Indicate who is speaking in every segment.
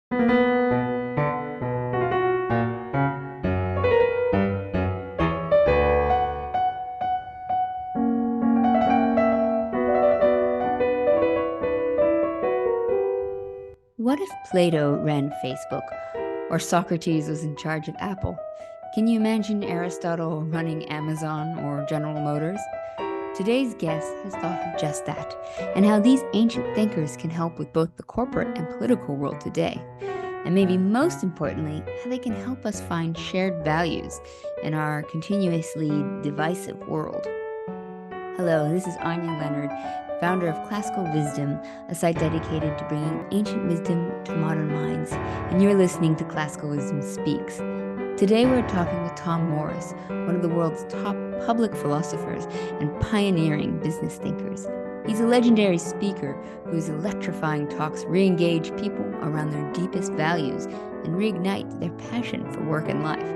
Speaker 1: What if Plato ran Facebook or Socrates was in charge of Apple? Can you imagine Aristotle running Amazon or General Motors? Today's guest has thought of just that, and how these ancient thinkers can help with both the corporate and political world today. And maybe most importantly, how they can help us find shared values in our continuously divisive world. Hello, this is Anya Leonard, founder of Classical Wisdom, a site dedicated to bringing ancient wisdom to modern minds, and you're listening to Classical Wisdom Speaks. Today we're talking with Tom Morris, one of the world's top public philosophers and pioneering business thinkers. He's a legendary speaker whose electrifying talks re-engage people around their deepest values and reignite their passion for work and life.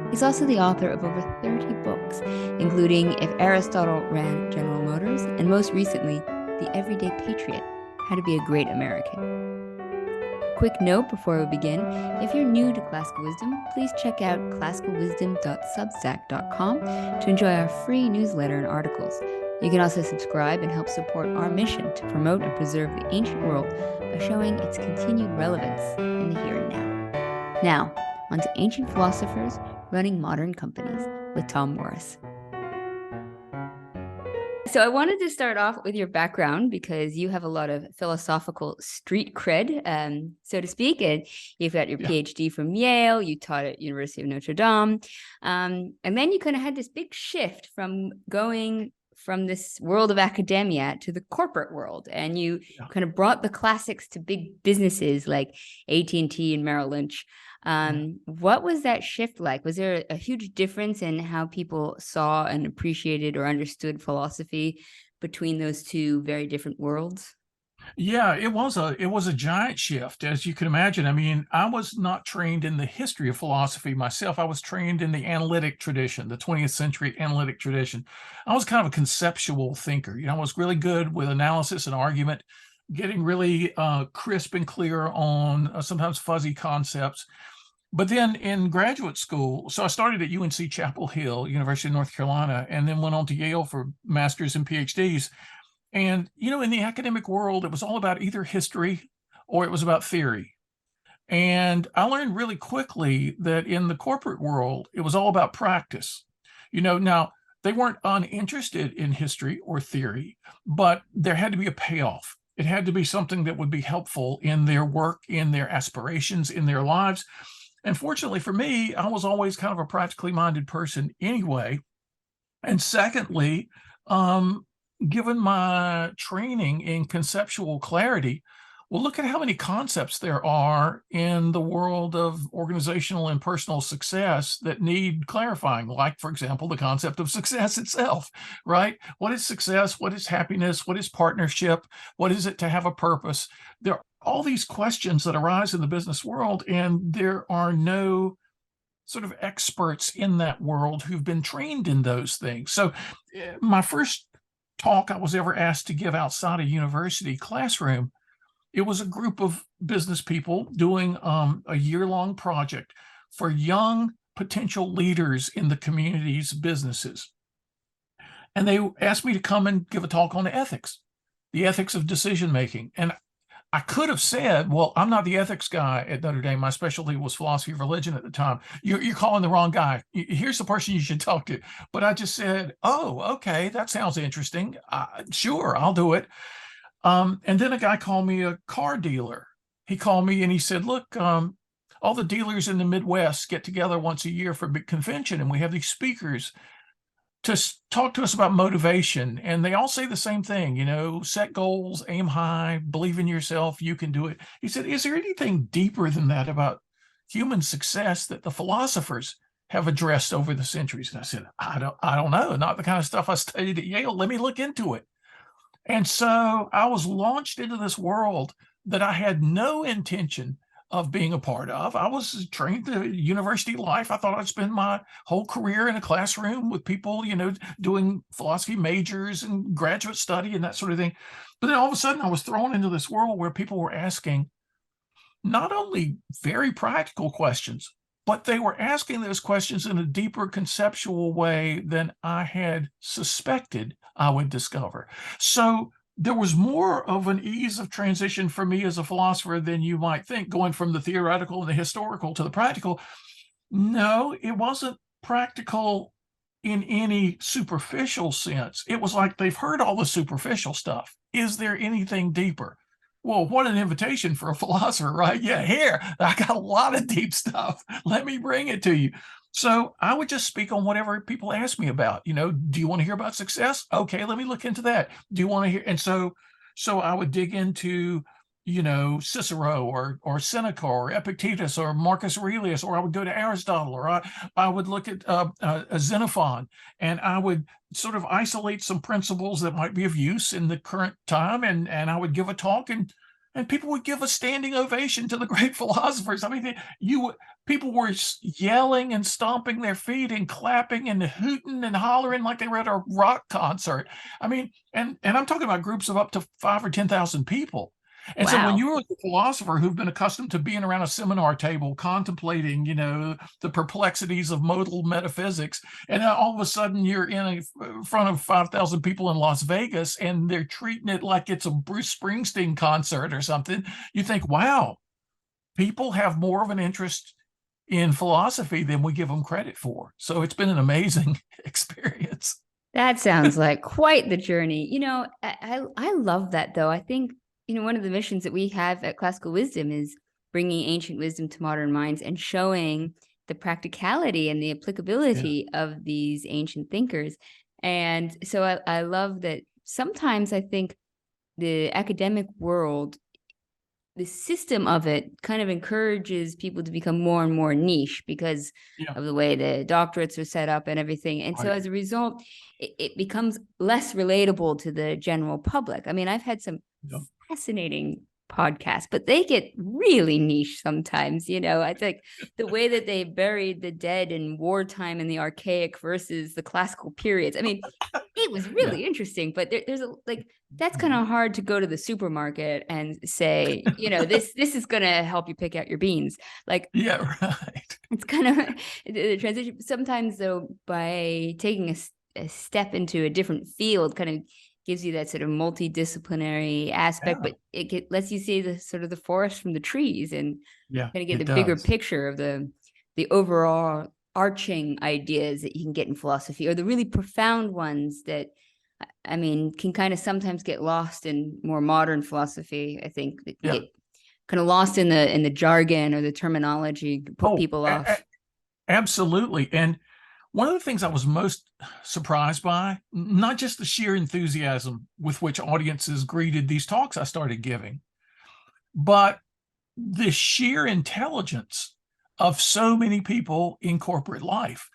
Speaker 1: He's also the author of over 30 books, including If Aristotle Ran General Motors, and most recently, The Everyday Patriot, How to Be a Great American. Quick note before we begin, if you're new to Classical Wisdom, please check out classicalwisdom.substack.com to enjoy our free newsletter and articles. You can also subscribe and help support our mission to promote and preserve the ancient world by showing its continued relevance in the here and now. Now, on to ancient philosophers running modern companies with Tom Morris. So I wanted to start off with your background because you have a lot of philosophical street cred, so to speak. And you've got your PhD from Yale, you taught at University of Notre Dame. And then you kind of had this big shift from going from this world of academia to the corporate world. And you kind of brought the classics to big businesses like AT&T and Merrill Lynch. What was that shift like? Was there a huge difference in how people saw and appreciated or understood philosophy between those two very different worlds?
Speaker 2: Yeah, it was a giant shift, as you can imagine. I mean, I was not trained in the history of philosophy myself. I was trained in the analytic tradition, the 20th century analytic tradition. I was kind of a conceptual thinker. I was really good with analysis and argument, getting really crisp and clear on sometimes fuzzy concepts. But then in graduate school, so I started at UNC Chapel Hill, University of North Carolina, and then went on to Yale for master's and PhDs. And, in the academic world, it was all about either history or it was about theory. And I learned really quickly that in the corporate world, it was all about practice. Now they weren't uninterested in history or theory, but there had to be a payoff. It had to be something that would be helpful in their work, in their aspirations, in their lives. And fortunately for me, I was always kind of a practically minded person anyway. And secondly, given my training in conceptual clarity, well, look at how many concepts there are in the world of organizational and personal success that need clarifying, like, for example, the concept of success itself, right? What is success? What is happiness? What is partnership? What is it to have a purpose? There are all these questions that arise in the business world, and there are no sort of experts in that world who've been trained in those things. So my first talk I was ever asked to give outside a university classroom, it was a group of business people doing a year-long project for young potential leaders in the community's businesses. And they asked me to come and give a talk on ethics, the ethics of decision-making. And I could have said, well, I'm not the ethics guy at Notre Dame. My specialty was philosophy of religion at the time. You're calling the wrong guy. Here's the person you should talk to. But I just said, oh, okay, that sounds interesting. Sure, I'll do it. And then a guy called me a car dealer. He called me and he said, look, all the dealers in the Midwest get together once a year for a big convention, and we have these speakers to talk to us about motivation. And they all say the same thing, set goals, aim high, believe in yourself, you can do it. He said, is there anything deeper than that about human success that the philosophers have addressed over the centuries? And I said, I don't know, not the kind of stuff I studied at Yale. Let me look into it. And so I was launched into this world that I had no intention of being a part of. I was trained to university life. I thought I'd spend my whole career in a classroom with people, doing philosophy majors and graduate study and that sort of thing. But then all of a sudden I was thrown into this world where people were asking, not only very practical questions, but they were asking those questions in a deeper conceptual way than I had suspected I would discover. So there was more of an ease of transition for me as a philosopher than you might think, going from the theoretical and the historical to the practical. No, it wasn't practical in any superficial sense. It was like they've heard all the superficial stuff. Is there anything deeper? Well, what an invitation for a philosopher, right? Yeah, here, I got a lot of deep stuff. Let me bring it to you. So I would just speak on whatever people ask me about. Do you want to hear about success? Okay, let me look into that. Do you want to hear? And so I would dig into Cicero or Seneca or Epictetus or Marcus Aurelius, or I would go to Aristotle, or I would look at Xenophon, and I would sort of isolate some principles that might be of use in the current time, and I would give a talk, and people would give a standing ovation to the great philosophers. I mean, people were yelling and stomping their feet and clapping and hooting and hollering like they were at a rock concert. I mean, and I'm talking about groups of up to 5,000 or 10,000 people. And so when
Speaker 1: Wow.
Speaker 2: you're a philosopher who've been accustomed to being around a seminar table, contemplating, the perplexities of modal metaphysics, and then all of a sudden you're in front of 5,000 people in Las Vegas, and they're treating it like it's a Bruce Springsteen concert or something, you think, wow, people have more of an interest in philosophy than we give them credit for. So it's been an amazing experience.
Speaker 1: That sounds like quite the journey. I love that, though. I think, one of the missions that we have at Classical Wisdom is bringing ancient wisdom to modern minds and showing the practicality and the applicability of these ancient thinkers. And so I love that sometimes I think the academic world, the system of it kind of encourages people to become more and more niche because of the way the doctorates are set up and everything. And so as a result, it becomes less relatable to the general public. I mean, I've had some fascinating podcasts, but they get really niche sometimes. I think the way that they buried the dead in wartime in the archaic versus the classical periods. I mean, it was really interesting, but there's that's kind of hard to go to the supermarket and say, this is going to help you pick out your beans. Right. It's kind of the transition. Sometimes, though, by taking a step into a different field, kind of gives you that sort of multidisciplinary aspect, but it lets you see the sort of the forest from the trees and kind of get the bigger picture of the overall arching ideas that you can get in philosophy, or the really profound ones that, I mean, can kind of sometimes get lost in more modern philosophy. I think that get kind of lost in the jargon or the terminology, put people off.
Speaker 2: Absolutely. And one of the things I was most surprised by, not just the sheer enthusiasm with which audiences greeted these talks I started giving, but the sheer intelligence of so many people in corporate life,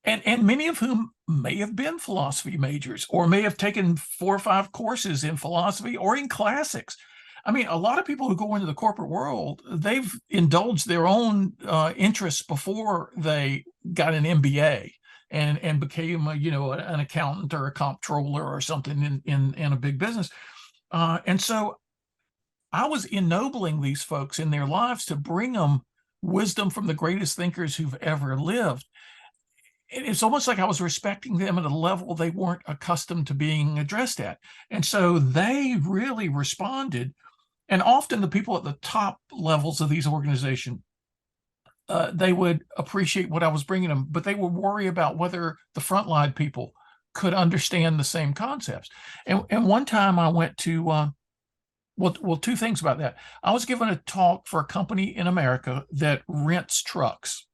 Speaker 2: and many of whom may have been philosophy majors or may have taken 4 or 5 courses in philosophy or in classics. I mean, a lot of people who go into the corporate world, they've indulged their own interests before they got an MBA and became an accountant or a comptroller or something in a big business. And so I was ennobling these folks in their lives to bring them wisdom from the greatest thinkers who've ever lived. It's almost like I was respecting them at a level they weren't accustomed to being addressed at. And so they really responded. And often the people at the top levels of these organizations, they would appreciate what I was bringing them, but they would worry about whether the frontline people could understand the same concepts. And one time I went to, well, 2 things about that. I was given a talk for a company in America that rents trucks.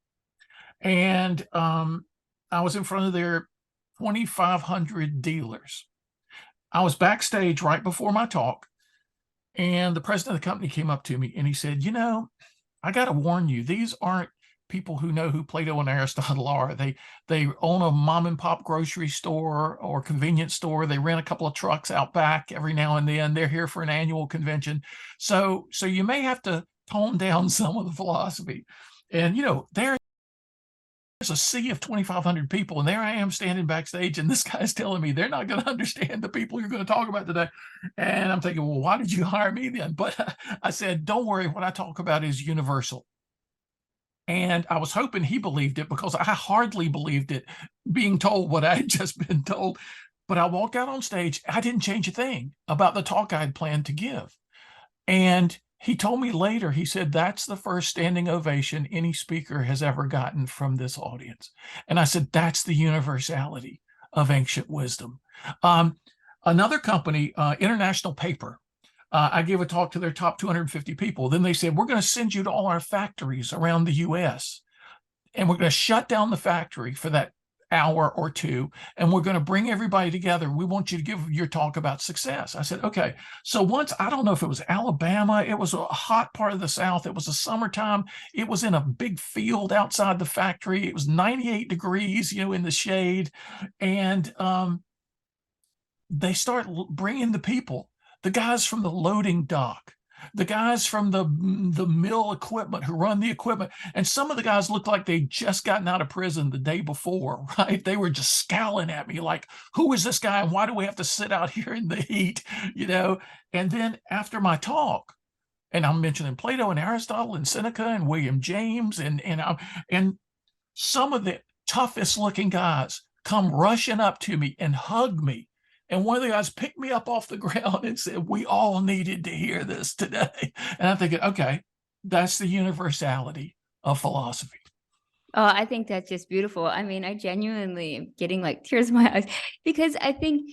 Speaker 2: And I was in front of their 2,500 dealers. I was backstage right before my talk. And the president of the company came up to me and he said, I got to warn you, these aren't people who know who Plato and Aristotle are. They own a mom and pop grocery store or convenience store. They rent a couple of trucks out back every now and then. They're here for an annual convention. So you may have to tone down some of the philosophy. And, they're a sea of 2,500 people, and there I am standing backstage, and this guy's telling me they're not going to understand the people you're going to talk about today. And I'm thinking, well, why did you hire me then? But I said, don't worry, what I talk about is universal. And I was hoping he believed it, because I hardly believed it, being told what I had just been told. But I walked out on stage. I didn't change a thing about the talk I had planned to give. And he told me later, he said, that's the first standing ovation any speaker has ever gotten from this audience. And I said, that's the universality of ancient wisdom. Another company, International Paper, I gave a talk to their top 250 people. Then they said, we're going to send you to all our factories around the US, and we're going to shut down the factory for that hour or two, and we're going to bring everybody together. We want you to give your talk about success. I said, okay. So once, I don't know if it was Alabama, it was a hot part of the South. It was the summertime. It was in a big field outside the factory. It was 98 degrees, in the shade. And they start bringing the people, the guys from the loading dock, the guys from the mill equipment who run the equipment. And some of the guys looked like they'd just gotten out of prison the day before, right? They were just scowling at me like, who is this guy? And why do we have to sit out here in the heat? And then after my talk, and I'm mentioning Plato and Aristotle and Seneca and William James, and some of the toughest looking guys come rushing up to me and hug me. And one of the guys picked me up off the ground and said, we all needed to hear this today. And I'm thinking, okay, that's the universality of philosophy.
Speaker 1: Oh, I think that's just beautiful. I mean, I genuinely am getting like tears in my eyes, because I think,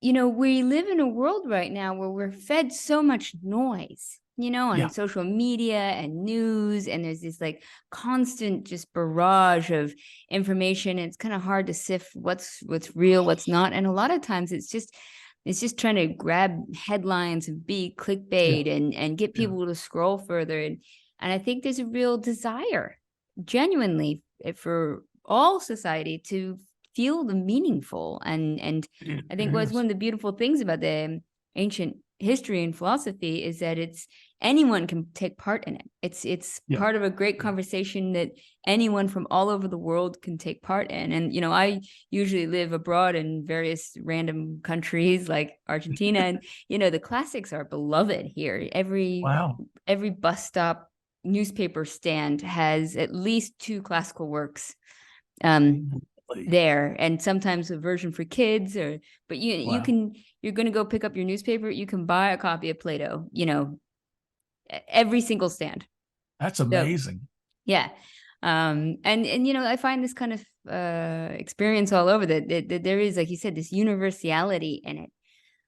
Speaker 1: we live in a world right now where we're fed so much noise, on
Speaker 2: Yeah,
Speaker 1: social media and news, and there's this like constant just barrage of information. And it's kind of hard to sift what's real, what's not. And a lot of times it's just trying to grab headlines and be
Speaker 2: yeah,
Speaker 1: clickbait and get
Speaker 2: yeah.
Speaker 1: people to scroll further. And I think there's a real desire, genuinely, for all society to feel the meaningful. And I
Speaker 2: It
Speaker 1: think what's
Speaker 2: is.
Speaker 1: one of the beautiful things about the ancient history and philosophy is that anyone can take part in it. It's
Speaker 2: Yeah,
Speaker 1: part of a great conversation that anyone from all over the world can take part in. And I usually live abroad in various random countries like Argentina, and the classics are beloved here.
Speaker 2: wow.
Speaker 1: Every bus stop, newspaper stand has at least two classical works
Speaker 2: Really?
Speaker 1: there, and sometimes a version for kids. But
Speaker 2: Wow.
Speaker 1: you're going to go pick up your newspaper, you can buy a copy of Plato, every single stand.
Speaker 2: That's
Speaker 1: So
Speaker 2: amazing.
Speaker 1: yeah. And I find this kind of experience all over, that there is, like you said, this universality in it.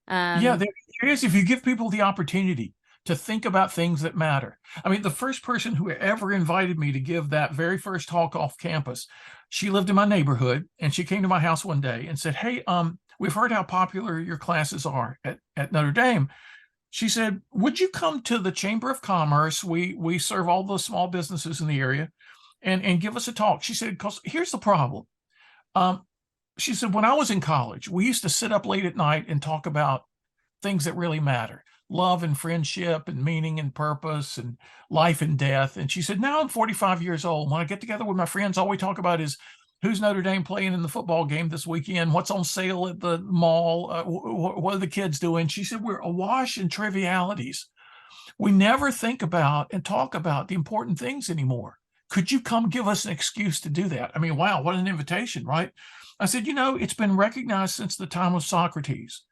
Speaker 2: Yeah,
Speaker 1: um
Speaker 2: there is, if you give people the opportunity to think about things that matter. I mean, the first person who ever invited me to give that very first talk off campus, she lived in my neighborhood, and she came to my house one day and said, hey, we've heard how popular your classes are at Notre Dame. She said, would you come to the Chamber of Commerce? We serve all the small businesses in the area, and give us a talk. She said, because here's the problem. Um, she said, when I was in college, we used to sit up late at night and talk about things that really matter: love and friendship and meaning and purpose and life and death. And she said, now I'm 45 years old. When I get together with my friends, all we talk about is who's Notre Dame playing in the football game this weekend, what's on sale at the mall, what are the kids doing. She said, we're awash in trivialities. We never think about and talk about the important things anymore. Could you come give us an excuse to do that? I mean, wow, what an invitation, right? I said, it's been recognized since the time of Socrates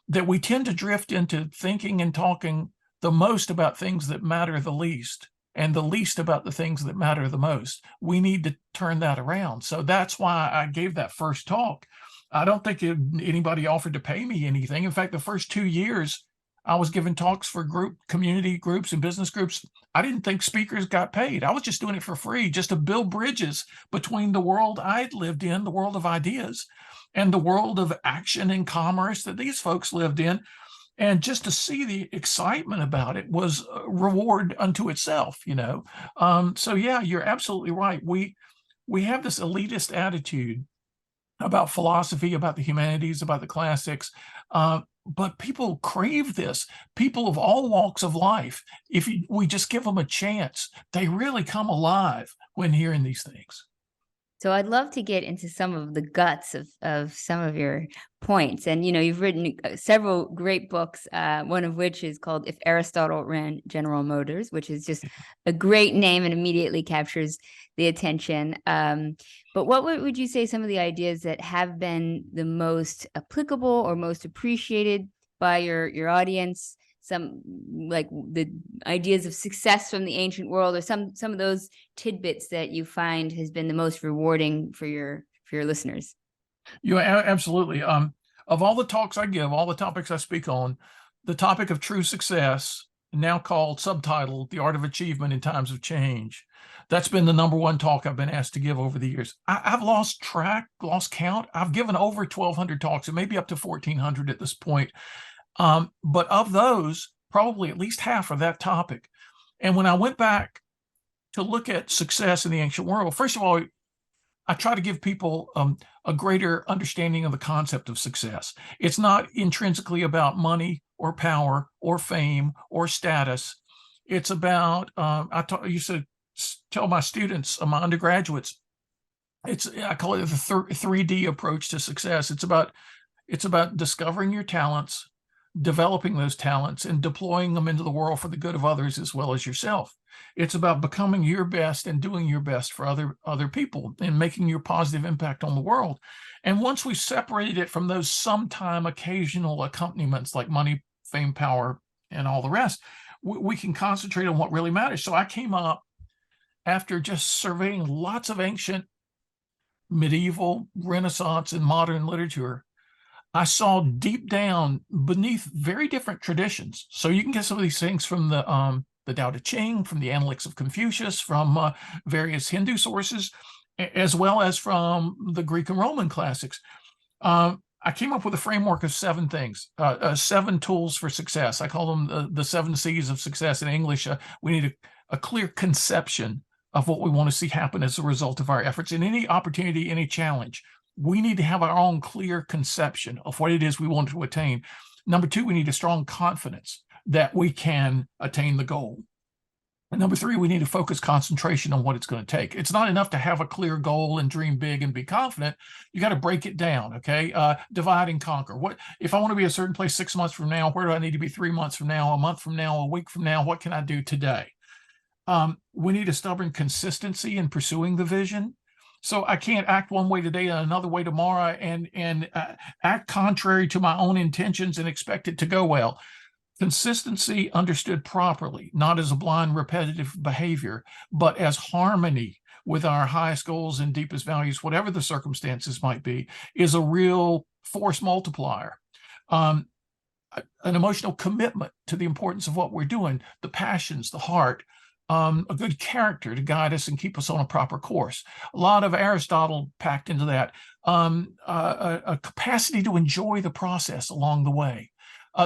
Speaker 2: that we tend to drift into thinking and talking the most about things that matter the least, and the least about the things that matter the most. We need to turn that around. So that's why I gave that first talk. I don't think anybody offered to pay me anything. In fact, the first 2 years I was giving talks for community groups and business groups, I didn't think speakers got paid. I was just doing it for free, just to build bridges between the world I'd lived in, the world of ideas, and the world of action and commerce that these folks lived in. And just to see the excitement about it was a reward unto itself. So yeah, you're absolutely right. We have this elitist attitude about philosophy, about the humanities, about the classics. But people crave this. People of all walks of life, we just give them a chance, they really come alive when hearing these things.
Speaker 1: So I'd love to get into some of the guts of some of your points. And, you've written several great books, one of which is called If Aristotle Ran General Motors, which is just a great name and immediately captures the attention. But what would you say some of the ideas that have been the most applicable or most appreciated by your audience? Some like the ideas of success from the ancient world, or some of those tidbits that you find has been the most rewarding for your listeners?
Speaker 2: Absolutely. Of all the talks I give, all the topics I speak on, the topic of true success, now called subtitled "The Art of Achievement in Times of Change," that's been the number one talk I've been asked to give over the years. I've lost track, lost count. I've given over 1,200 talks, and maybe up to 1,400 at this point. But of those, probably at least half are that topic. And when I went back to look at success in the ancient world, first of all, I try to give people a greater understanding of the concept of success. It's not intrinsically about money or power or fame or status. It's about, I used to tell my students, my undergraduates, I call it the 3D approach to success. It's about discovering your talents, developing those talents, and deploying them into the world for the good of others as well as yourself. It's about becoming your best and doing your best for other people and making your positive impact on the world. And once we separated it from those sometime occasional accompaniments like money, fame, power, and all the rest, we can concentrate on what really matters. So I came up, after just surveying lots of ancient, medieval, Renaissance, and modern literature, I saw deep down beneath very different traditions. So you can get some of these things from the Tao Te Ching, from the Analects of Confucius, from various Hindu sources, as well as from the Greek and Roman classics. I came up with a framework of 7 things, 7 tools for success. I call them the 7 C's of success in English. We need a clear conception of what we want to see happen as a result of our efforts in any opportunity, any challenge. We need to have our own clear conception of what it is we want to attain. Number 2, we need a strong confidence that we can attain the goal. And number 3, we need to focus concentration on what it's going to take. It's not enough to have a clear goal and dream big and be confident. You got to break it down, okay? Divide and conquer. What if I want to be a certain place 6 months from now? Where do I need to be 3 months from now, a month from now, a week from now? What can I do today? We need a stubborn consistency in pursuing the vision. So I can't act one way today and another way tomorrow and act contrary to my own intentions and expect it to go well. Consistency understood properly, not as a blind repetitive behavior, but as harmony with our highest goals and deepest values, whatever the circumstances might be, is a real force multiplier. An emotional commitment to the importance of what we're doing, the passions, the heart, a good character to guide us and keep us on a proper course. A lot of Aristotle packed into that. A capacity to enjoy the process along the way.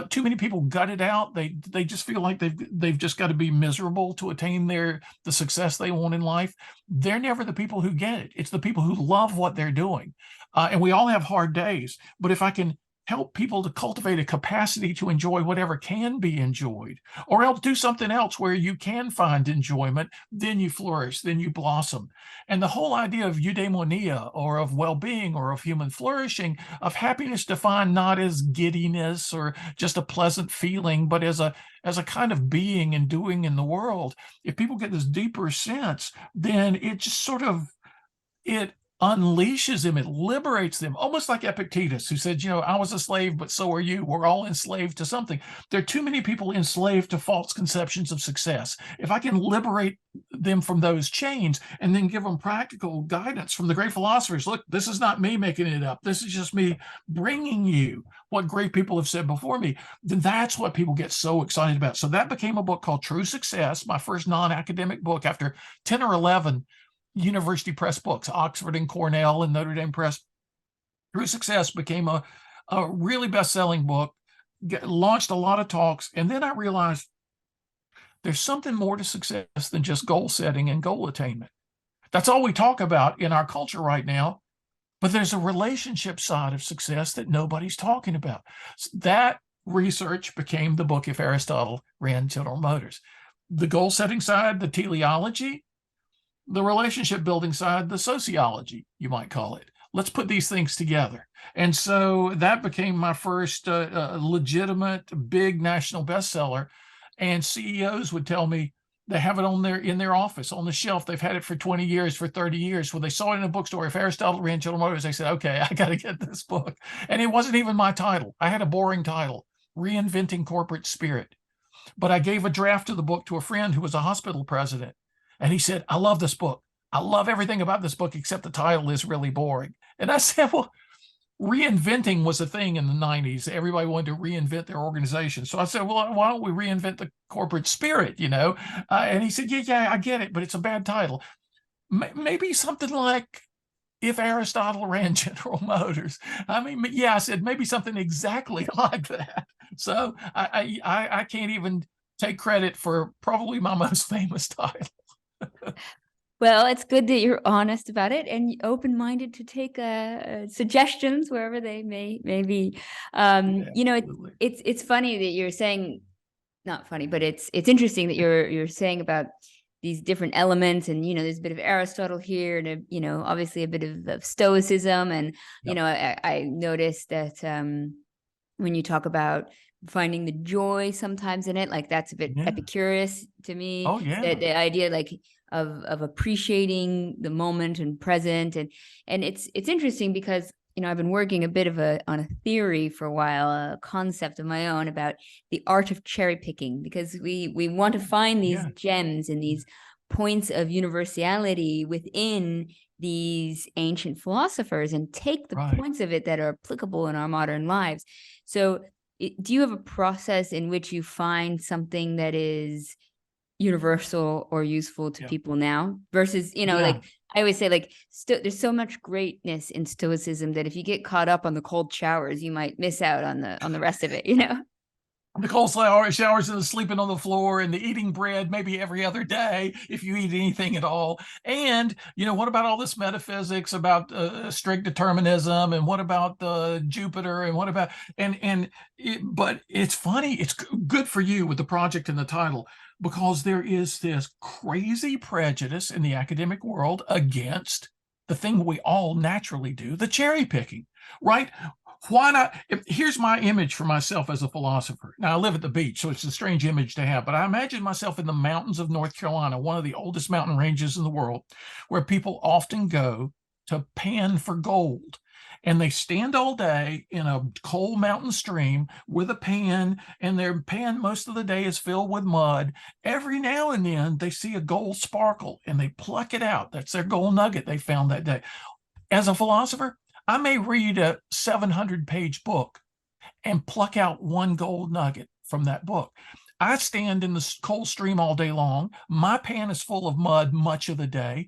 Speaker 2: Too many people gut it out. They just feel like they've just got to be miserable to attain the success they want in life. They're never the people who get it. It's the people who love what they're doing. And we all have hard days. But if I can help people to cultivate a capacity to enjoy whatever can be enjoyed, or else do something else where you can find enjoyment, then you flourish, then you blossom. And the whole idea of eudaimonia, or of well-being, or of human flourishing, of happiness defined not as giddiness or just a pleasant feeling, but as a kind of being and doing in the world. If people get this deeper sense, then it just sort of, it unleashes them, it liberates them, almost like Epictetus, who said, I was a slave, but so are you. We're all enslaved to something. There are too many people enslaved to false conceptions of success. If I can liberate them from those chains and then give them practical guidance from the great philosophers, look, this is not me making it up. This is just me bringing you what great people have said before me. Then that's what people get so excited about. So that became a book called True Success, my first non-academic book after 10 or 11 university press books, Oxford and Cornell and Notre Dame Press. True Success became a really best-selling book, launched a lot of talks, and then I realized there's something more to success than just goal setting and goal attainment. That's all we talk about in our culture right now, but there's a relationship side of success that nobody's talking about. That research became the book If Aristotle Ran General Motors. The goal-setting side, the teleology, the relationship building side, the sociology, you might call it. Let's put these things together. And so that became my first legitimate big national bestseller. And CEOs would tell me they have it on in their office on the shelf. They've had it for 20 years, for 30 years. When they saw it in a bookstore, if Aristotle Ran General Motors, they said, okay, I got to get this book. And it wasn't even my title. I had a boring title, Reinventing Corporate Spirit. But I gave a draft of the book to a friend who was a hospital president. And he said, I love this book. I love everything about this book, except the title is really boring. And I said, well, reinventing was a thing in the 90s. Everybody wanted to reinvent their organization. So I said, well, why don't we reinvent the corporate spirit, and he said, yeah, I get it, but it's a bad title. Maybe something like If Aristotle Ran General Motors. I mean, yeah, I said maybe something exactly like that. So I can't even take credit for probably my most famous title.
Speaker 1: Well, it's good that you're honest about it and open-minded to take suggestions wherever they may be. It's funny that you're saying, not funny, but it's interesting that you're saying about these different elements, and there's a bit of Aristotle here, and obviously a bit of Stoicism, and
Speaker 2: Yep.
Speaker 1: I noticed that when you talk about finding the joy sometimes in it, like that's a bit Epicurus to me.
Speaker 2: Oh yeah.
Speaker 1: The idea like of appreciating the moment and present, and it's interesting because I've been working a bit on a theory for a while, a concept of my own about the art of cherry picking, because we want to find these gems and these points of universality within these ancient philosophers and take the points of it that are applicable in our modern lives. So do you have a process in which you find something that is universal or useful to people now versus, like I always say, like there's so much greatness in Stoicism that if you get caught up on the cold showers, you might miss out on the rest of it,
Speaker 2: The cold showers and the sleeping on the floor and the eating bread maybe every other day if you eat anything at all. And what about all this metaphysics about strict determinism, and what about Jupiter, and what about but it's funny, it's good for you with the project and the title, because there is this crazy prejudice in the academic world against the thing we all naturally do, the cherry picking, right? Why not? Here's my image for myself as a philosopher. Now, I live at the beach, so it's a strange image to have, but I imagine myself in the mountains of North Carolina, one of the oldest mountain ranges in the world, where people often go to pan for gold. And they stand all day in a cold mountain stream with a pan, and their pan most of the day is filled with mud. Every now and then they see a gold sparkle and they pluck it out. That's their gold nugget they found that day. As a philosopher, I may read a 700-page book and pluck out one gold nugget from that book. I stand in the cold stream all day long. My pan is full of mud much of the day.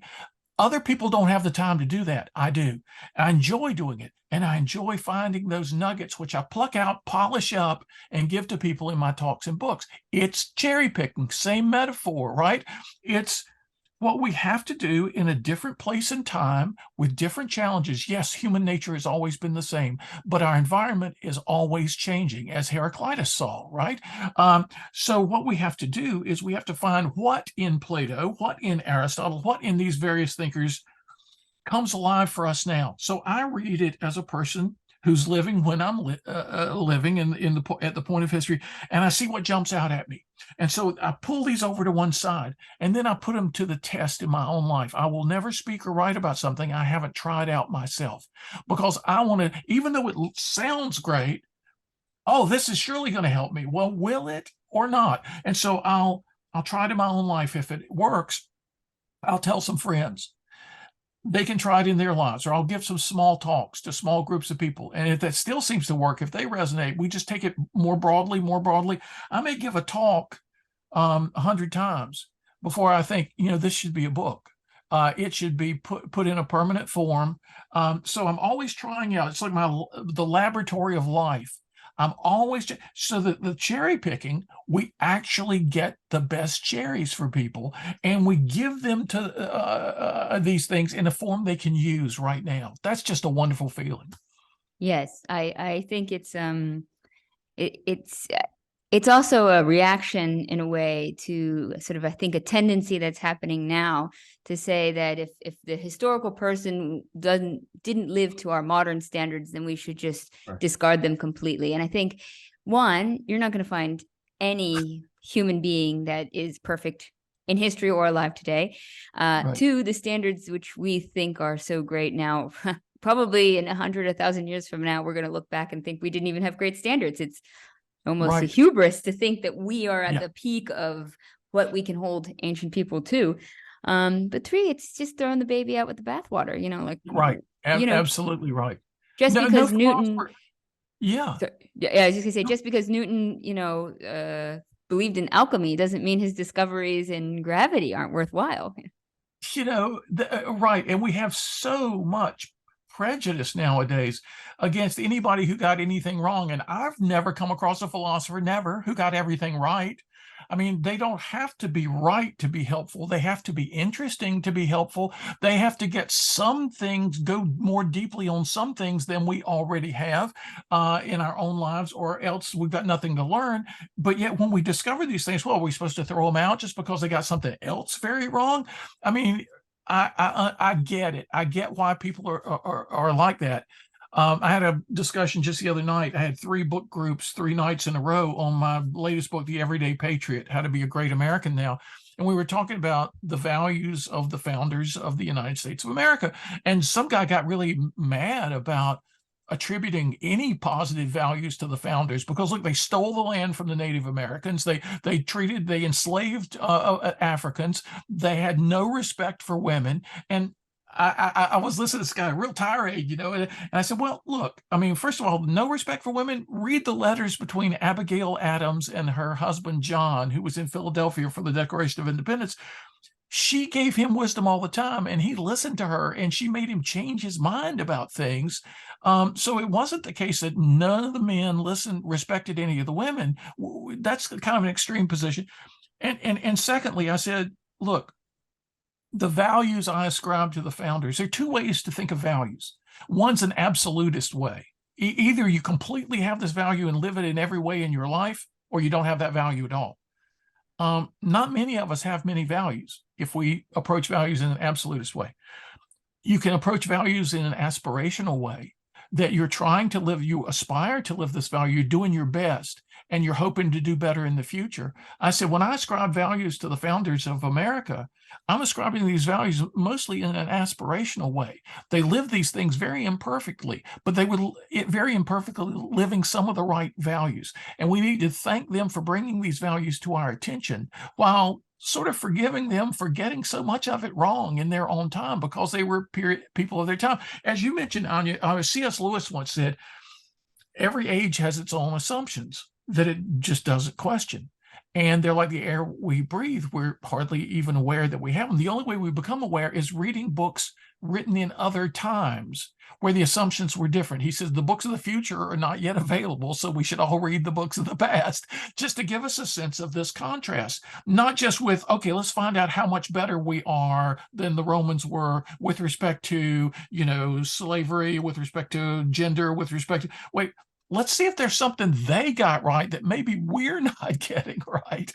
Speaker 2: Other people don't have the time to do that. I do. I enjoy doing it, and I enjoy finding those nuggets, which I pluck out, polish up, and give to people in my talks and books. It's cherry picking, same metaphor, right? It's what we have to do in a different place and time with different challenges. Yes, human nature has always been the same, but our environment is always changing, as Heraclitus saw, right? So what we have to do is we have to find what in Plato, what in Aristotle, what in these various thinkers comes alive for us now. So I read it as a person who's living when I'm living at the point of history, and I see what jumps out at me. And so I pull these over to one side, and then I put them to the test in my own life. I will never speak or write about something I haven't tried out myself, because I want to, even though it sounds great, oh, this is surely going to help me. Well, will it or not? And so I'll try it in my own life. If it works, I'll tell some friends. They can try it in their lives, or I'll give some small talks to small groups of people. And if that still seems to work, if they resonate, we just take it more broadly. I may give a talk 100 times before I think, this should be a book. It should be put in a permanent form. So I'm always trying out. It's like the laboratory of life. I'm always, so that the cherry picking, we actually get the best cherries for people, and we give them to these things in a form they can use right now. That's just a wonderful feeling.
Speaker 1: Yes, I think it's It's also a reaction in a way to sort of, I think, a tendency that's happening now to say that if the historical person didn't live to our modern standards, then we should just discard them completely. And I think, one, you're not going to find any human being that is perfect in history or alive today. Two, the standards which we think are so great now, probably in 100, 1,000 years from now, we're going to look back and think we didn't even have great standards. It's almost a hubris to think that we are at the peak of what we can hold ancient people to. But three, it's just throwing the baby out with the bathwater,
Speaker 2: Absolutely right.
Speaker 1: Just because Newton,
Speaker 2: I was
Speaker 1: just gonna say, just because Newton, believed in alchemy doesn't mean his discoveries in gravity aren't worthwhile.
Speaker 2: Right. And we have so much prejudice nowadays against anybody who got anything wrong. And I've never come across a philosopher, who got everything right. I mean, they don't have to be right to be helpful. They have to be interesting to be helpful. They have to get some things, go more deeply on some things than we already have in our own lives, or else we've got nothing to learn. But yet when we discover these things, well, are we supposed to throw them out just because they got something else very wrong? I mean, I get it. I get why people are like that. I had a discussion just the other night. I had 3 book groups 3 nights in a row on my latest book, The Everyday Patriot, How to Be a Great American Now. And we were talking about the values of the founders of the United States of America. And some guy got really mad about attributing any positive values to the founders because, look, they stole the land from the Native Americans. They enslaved Africans. They had no respect for women. And I was listening to this guy, real tirade, and I said, well, look, I mean, first of all, no respect for women. Read the letters between Abigail Adams and her husband, John, who was in Philadelphia for the Declaration of Independence. She gave him wisdom all the time, and he listened to her, and she made him change his mind about things. So it wasn't the case that none of the men respected any of the women. That's kind of an extreme position. And secondly, I said, look, the values I ascribe to the founders, there are 2 ways to think of values. One's an absolutist way. Either you completely have this value and live it in every way in your life, or you don't have that value at all. Not many of us have many values if we approach values in an absolutist way. You can approach values in an aspirational way, that you're trying to live, you aspire to live this value, you're doing your best, and you're hoping to do better in the future. I said, when I ascribe values to the founders of America, I'm ascribing these values mostly in an aspirational way. They live these things very imperfectly, but they would very imperfectly living some of the right values. And we need to thank them for bringing these values to our attention, while sort of forgiving them for getting so much of it wrong in their own time because they were people of their time. As you mentioned, Anya, C.S. Lewis once said, every age has its own assumptions that it just doesn't question. And they're like the air we breathe. We're hardly even aware that we have them. The only way we become aware is reading books written in other times where the assumptions were different. He says the books of the future are not yet available, so we should all read the books of the past just to give us a sense of this contrast. Not just with, okay, let's find out how much better we are than the Romans were with respect to, slavery, with respect to gender, with respect to, wait, let's see if there's something they got right that maybe we're not getting right.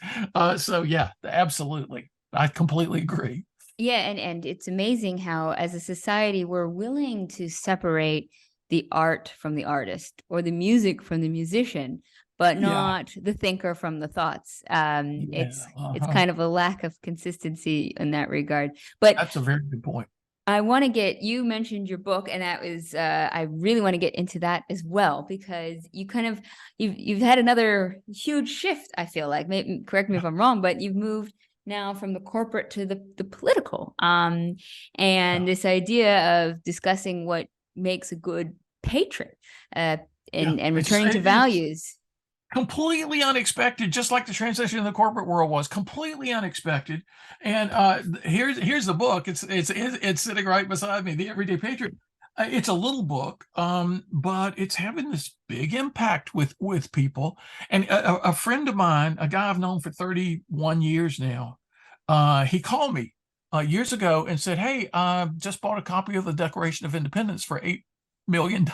Speaker 2: So yeah, absolutely. I completely agree.
Speaker 1: Yeah, and it's amazing how, as a society, we're willing to separate the art from the artist, or the music from the musician, but not the thinker from the thoughts. It's kind of a lack of consistency in that regard. But
Speaker 2: that's a very good point.
Speaker 1: I want to you mentioned your book, and that was, I really want to get into that as well, because you've had another huge shift, I feel like. Maybe, correct me if I'm wrong, but you've moved now from the corporate to the political. And this idea of discussing what makes a good patriot, and returning to values.
Speaker 2: Completely unexpected, just like the transition in the corporate world was completely unexpected. And here's the book. It's sitting right beside me, The Everyday Patriot. It's a little book, but it's having this big impact with people. And a friend of mine, a guy I've known for 31 years now, he called me years ago and said, hey, I just bought a copy of the Declaration of Independence for $8 million.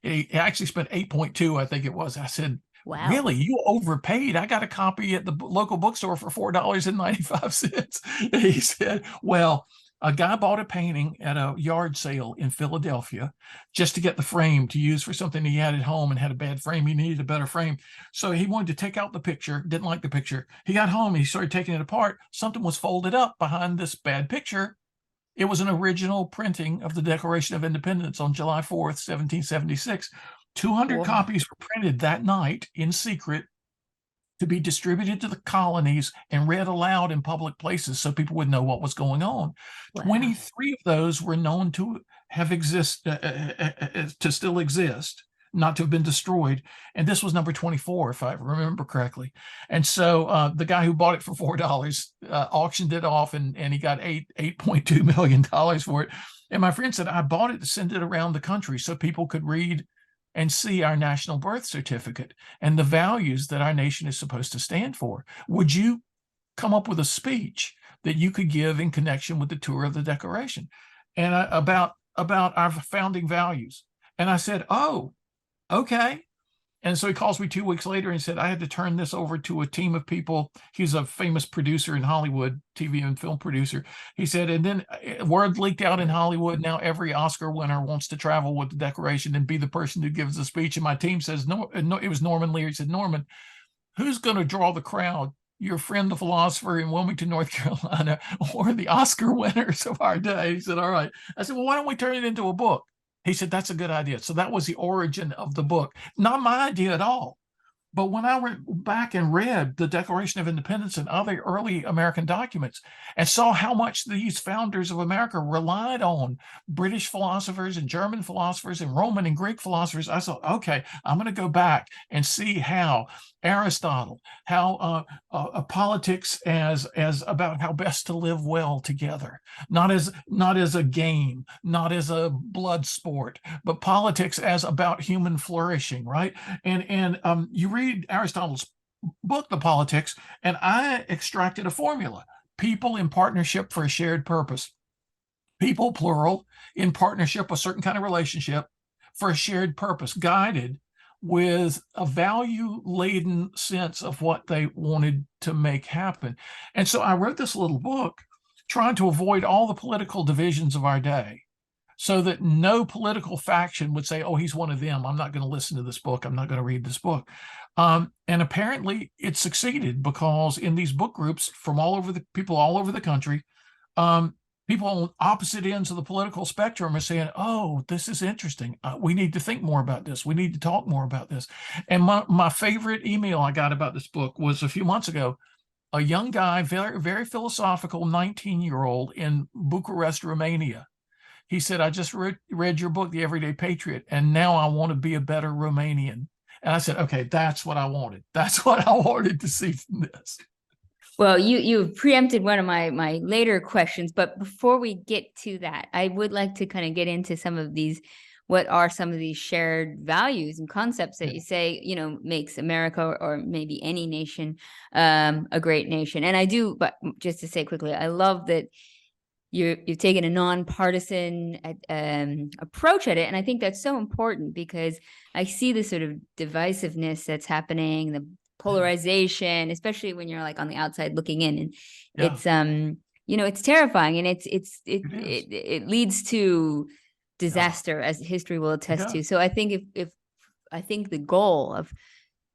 Speaker 2: He actually spent 8.2, I think it was. I said,
Speaker 1: Wow.
Speaker 2: Really? You overpaid? I got a copy at the local bookstore for $4.95. He said, well, a guy bought a painting at a yard sale in Philadelphia just to get the frame to use for something he had at home and had a bad frame. He needed a better frame. So he wanted to take out the picture, didn't like the picture. He got home, he started taking it apart. Something was folded up behind this bad picture. It was an original printing of the Declaration of Independence on July 4th, 1776. 200
Speaker 1: Whoa.
Speaker 2: copies were printed that night in secret to be distributed to the colonies and read aloud in public places so people would know what was going on.
Speaker 1: Wow.
Speaker 2: 23 of those were known to have to still exist, not to have been destroyed. And this was number 24, if I remember correctly. And so the guy who bought it for $4 auctioned it off, and he got $8.2 million for it. And my friend said, I bought it to send it around the country so people could read and see our national birth certificate and the values that our nation is supposed to stand for. Would you come up with a speech that you could give in connection with the tour of the Declaration and about our founding values? And I said, oh, okay. And so he calls me 2 weeks later and said, I had to turn this over to a team of people. He's a famous producer in Hollywood, TV and film producer. He said, and then word leaked out in Hollywood. Now every Oscar winner wants to travel with the Declaration and be the person who gives the speech. And my team says, no, it was Norman Lear. He said, Norman, who's going to draw the crowd? Your friend, the philosopher in Wilmington, North Carolina, or the Oscar winners of our day? He said, all right. I said, well, why don't we turn it into a book? He said, that's a good idea. So that was the origin of the book. Not my idea at all. But when I went back and read the Declaration of Independence and other early American documents and saw how much these founders of America relied on British philosophers and German philosophers and Roman and Greek philosophers, I thought, okay, I'm going to go back and see how Aristotle, how politics as about how best to live well together, not as a game, not as a blood sport, but politics as about human flourishing, right? And you read Aristotle's book, The Politics, and I extracted a formula: people in partnership for a shared purpose, people plural in partnership, a certain kind of relationship for a shared purpose, guided with a value-laden sense of what they wanted to make happen. And so I wrote this little book trying to avoid all the political divisions of our day, so that no political faction would say, oh, he's one of them, I'm not going to listen to this book, I'm not going to read this book. And apparently it succeeded, because in these book groups from all over the country, people on opposite ends of the political spectrum are saying, oh, this is interesting. We need to think more about this. We need to talk more about this. And my favorite email I got about this book was a few months ago. A young guy, very, very philosophical 19-year-old in Bucharest, Romania. He said, I just read your book, The Everyday Patriot, and now I want to be a better Romanian. And I said, okay, that's what I wanted. That's what I wanted to see from this.
Speaker 1: Well, you've preempted one of my later questions, but before we get to that, I would like to kind of get into some of these. What are some of these shared values and concepts that you say, makes America or maybe any nation a great nation? And I do, but just to say quickly, I love that you've taken a nonpartisan approach at it. And I think that's so important, because I see the sort of divisiveness that's happening, the polarization, especially when you're like on the outside looking in, and it's it's terrifying, and it leads to disaster, as history will attest to. So I think I think the goal of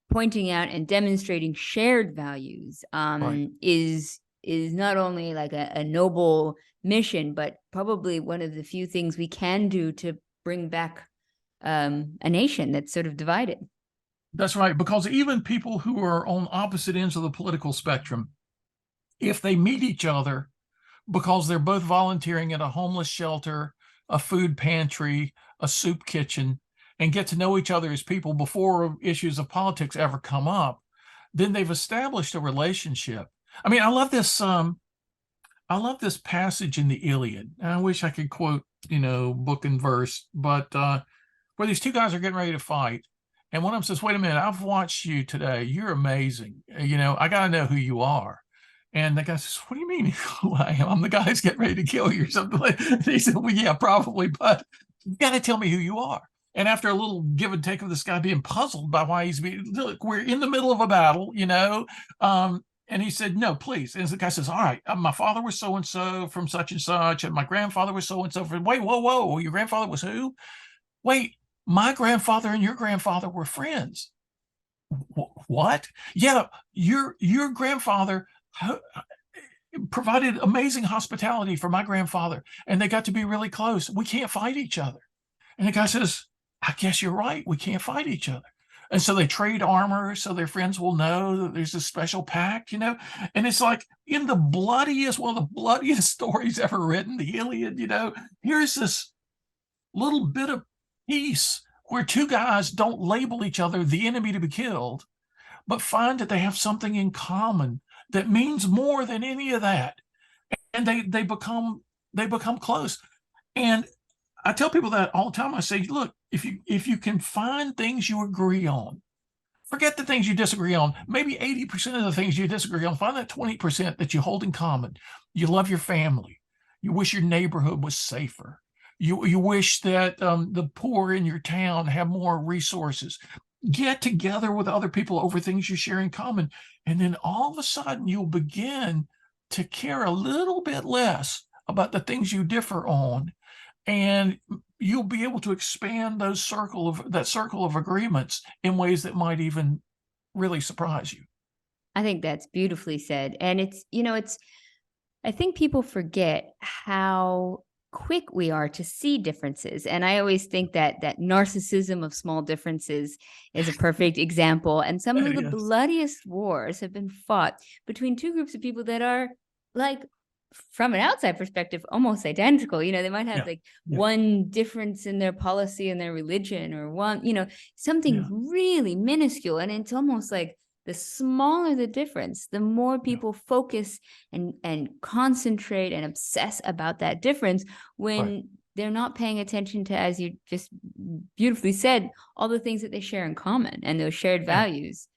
Speaker 1: pointing out and demonstrating shared values
Speaker 2: Right.
Speaker 1: is not only like a noble mission, but probably one of the few things we can do to bring back a nation that's sort of divided.
Speaker 2: That's right, because even people who are on opposite ends of the political spectrum, if they meet each other because they're both volunteering at a homeless shelter, a food pantry, a soup kitchen, and get to know each other as people before issues of politics ever come up, then they've established a relationship. I mean, I love this passage in the Iliad. And I wish I could quote, book and verse, but where these two guys are getting ready to fight. And one of them says, wait a minute, I've watched you today. You're amazing. I got to know who you are. And the guy says, what do you mean who I am? I'm the guy who's getting ready to kill you or something like that. And he said, well, yeah, probably, but you got to tell me who you are. And after a little give and take of this guy being puzzled by why he's being, look, we're in the middle of a battle, and he said, no, please. And the guy says, all right, my father was so-and-so from such and such, and my grandfather was so-and-so from, wait, whoa, your grandfather was who? Wait, my grandfather and your grandfather were friends. What? Yeah, your grandfather provided amazing hospitality for my grandfather, and they got to be really close. We can't fight each other. And the guy says, I guess you're right. We can't fight each other. And so they trade armor so their friends will know that there's a special pact, And it's like in the bloodiest, one of the bloodiest stories ever written, the Iliad, here's this little bit of peace where two guys don't label each other the enemy to be killed, but find that they have something in common that means more than any of that. And they become close. And I tell people that all the time. I say, look, if you can find things you agree on, forget the things you disagree on. Maybe 80% of the things you disagree on, find that 20% that you hold in common. You love your family. You wish your neighborhood was safer. You wish that the poor in your town have more resources. Get together with other people over things you share in common. And then all of a sudden you'll begin to care a little bit less about the things you differ on. And you'll be able to expand that circle of agreements in ways that might even really surprise you.
Speaker 1: I think that's beautifully said. And I think people forget how quick we are to see differences. And I always think that narcissism of small differences is a perfect example. And some of the bloodiest wars have been fought between two groups of people that are, like, from an outside perspective, almost identical. They might have one difference in their policy and their religion, or something really minuscule. And it's almost like the smaller the difference, the more people focus and concentrate and obsess about that difference, when they're not paying attention to, as you just beautifully said, all the things that they share in common and those shared values.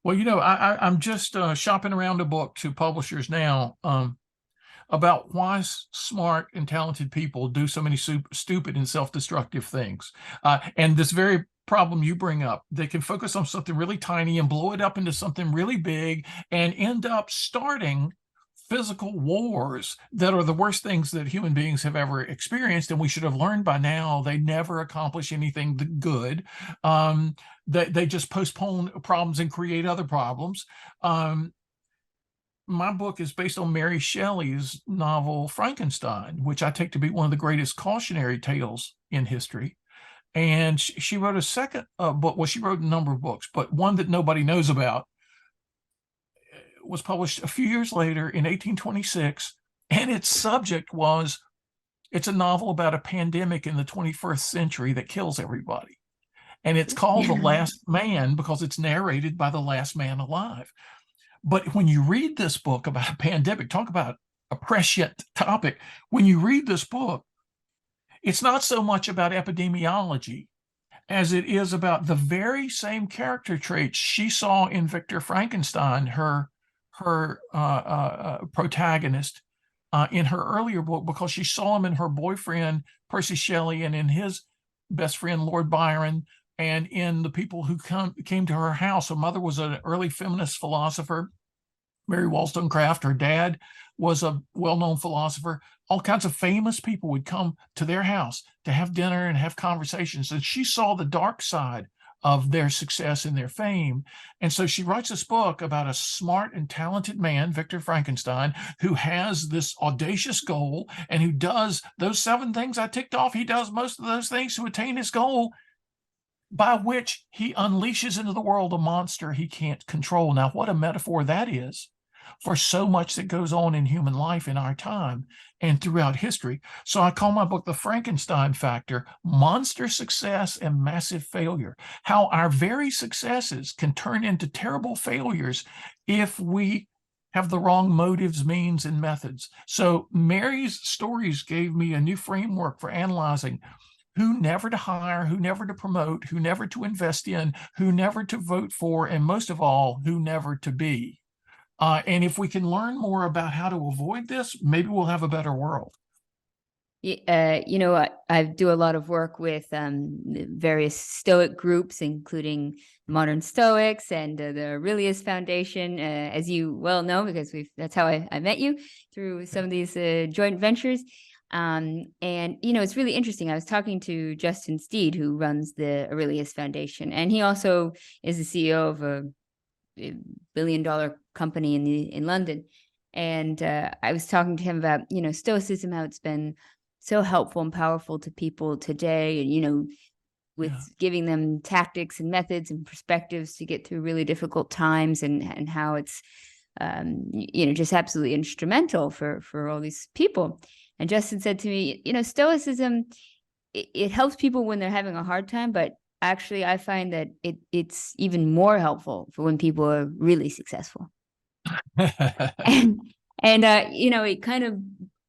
Speaker 2: Well, I'm just shopping around a book to publishers now about why smart and talented people do so many stupid and self-destructive things. And this very problem you bring up, they can focus on something really tiny and blow it up into something really big and end up starting physical wars that are the worst things that human beings have ever experienced. And we should have learned by now they never accomplish anything good. They just postpone problems and create other problems. My book is based on Mary Shelley's novel Frankenstein, which I take to be one of the greatest cautionary tales in history. And she wrote a second book. Well, she wrote a number of books, but one that nobody knows about was published a few years later in 1826. And its subject was, it's a novel about a pandemic in the 21st century that kills everybody. And it's called The Last Man because it's narrated by the last man alive. But when you read this book about a pandemic, talk about a prescient topic. When you read this book, it's not so much about epidemiology as it is about the very same character traits she saw in Victor Frankenstein, her protagonist, in her earlier book, because she saw him in her boyfriend, Percy Shelley, and in his best friend, Lord Byron, and in the people who came to her house. Her mother was an early feminist philosopher, Mary Wollstonecraft. Her dad was a well-known philosopher. All kinds of famous people would come to their house to have dinner and have conversations. And she saw the dark side of their success and their fame. And so she writes this book about a smart and talented man, Victor Frankenstein, who has this audacious goal and who does those 7 things I ticked off. He does most of those things to attain his goal, by which he unleashes into the world a monster he can't control. Now, what a metaphor that is for so much that goes on in human life in our time and throughout history. So I call my book The Frankenstein Factor: Monster Success and Massive Failure. How our very successes can turn into terrible failures if we have the wrong motives, means, and methods. So Mary's stories gave me a new framework for analyzing who never to hire, who never to promote, who never to invest in, who never to vote for, and most of all, who never to be. And if we can learn more about how to avoid this, maybe we'll have a better world.
Speaker 1: I do a lot of work with various Stoic groups, including Modern Stoics and the Aurelius Foundation, as you well know, because that's how I met you through some of these joint ventures. And it's really interesting. I was talking to Justin Steed, who runs the Aurelius Foundation, and he also is the CEO of a billion-dollar company in London. And I was talking to him about Stoicism, how it's been so helpful and powerful to people today, and with giving them tactics and methods and perspectives to get through really difficult times, and how it's just absolutely instrumental for all these people. And Justin said to me, Stoicism, it helps people when they're having a hard time, but actually I find that it's even more helpful for when people are really successful. and it kind of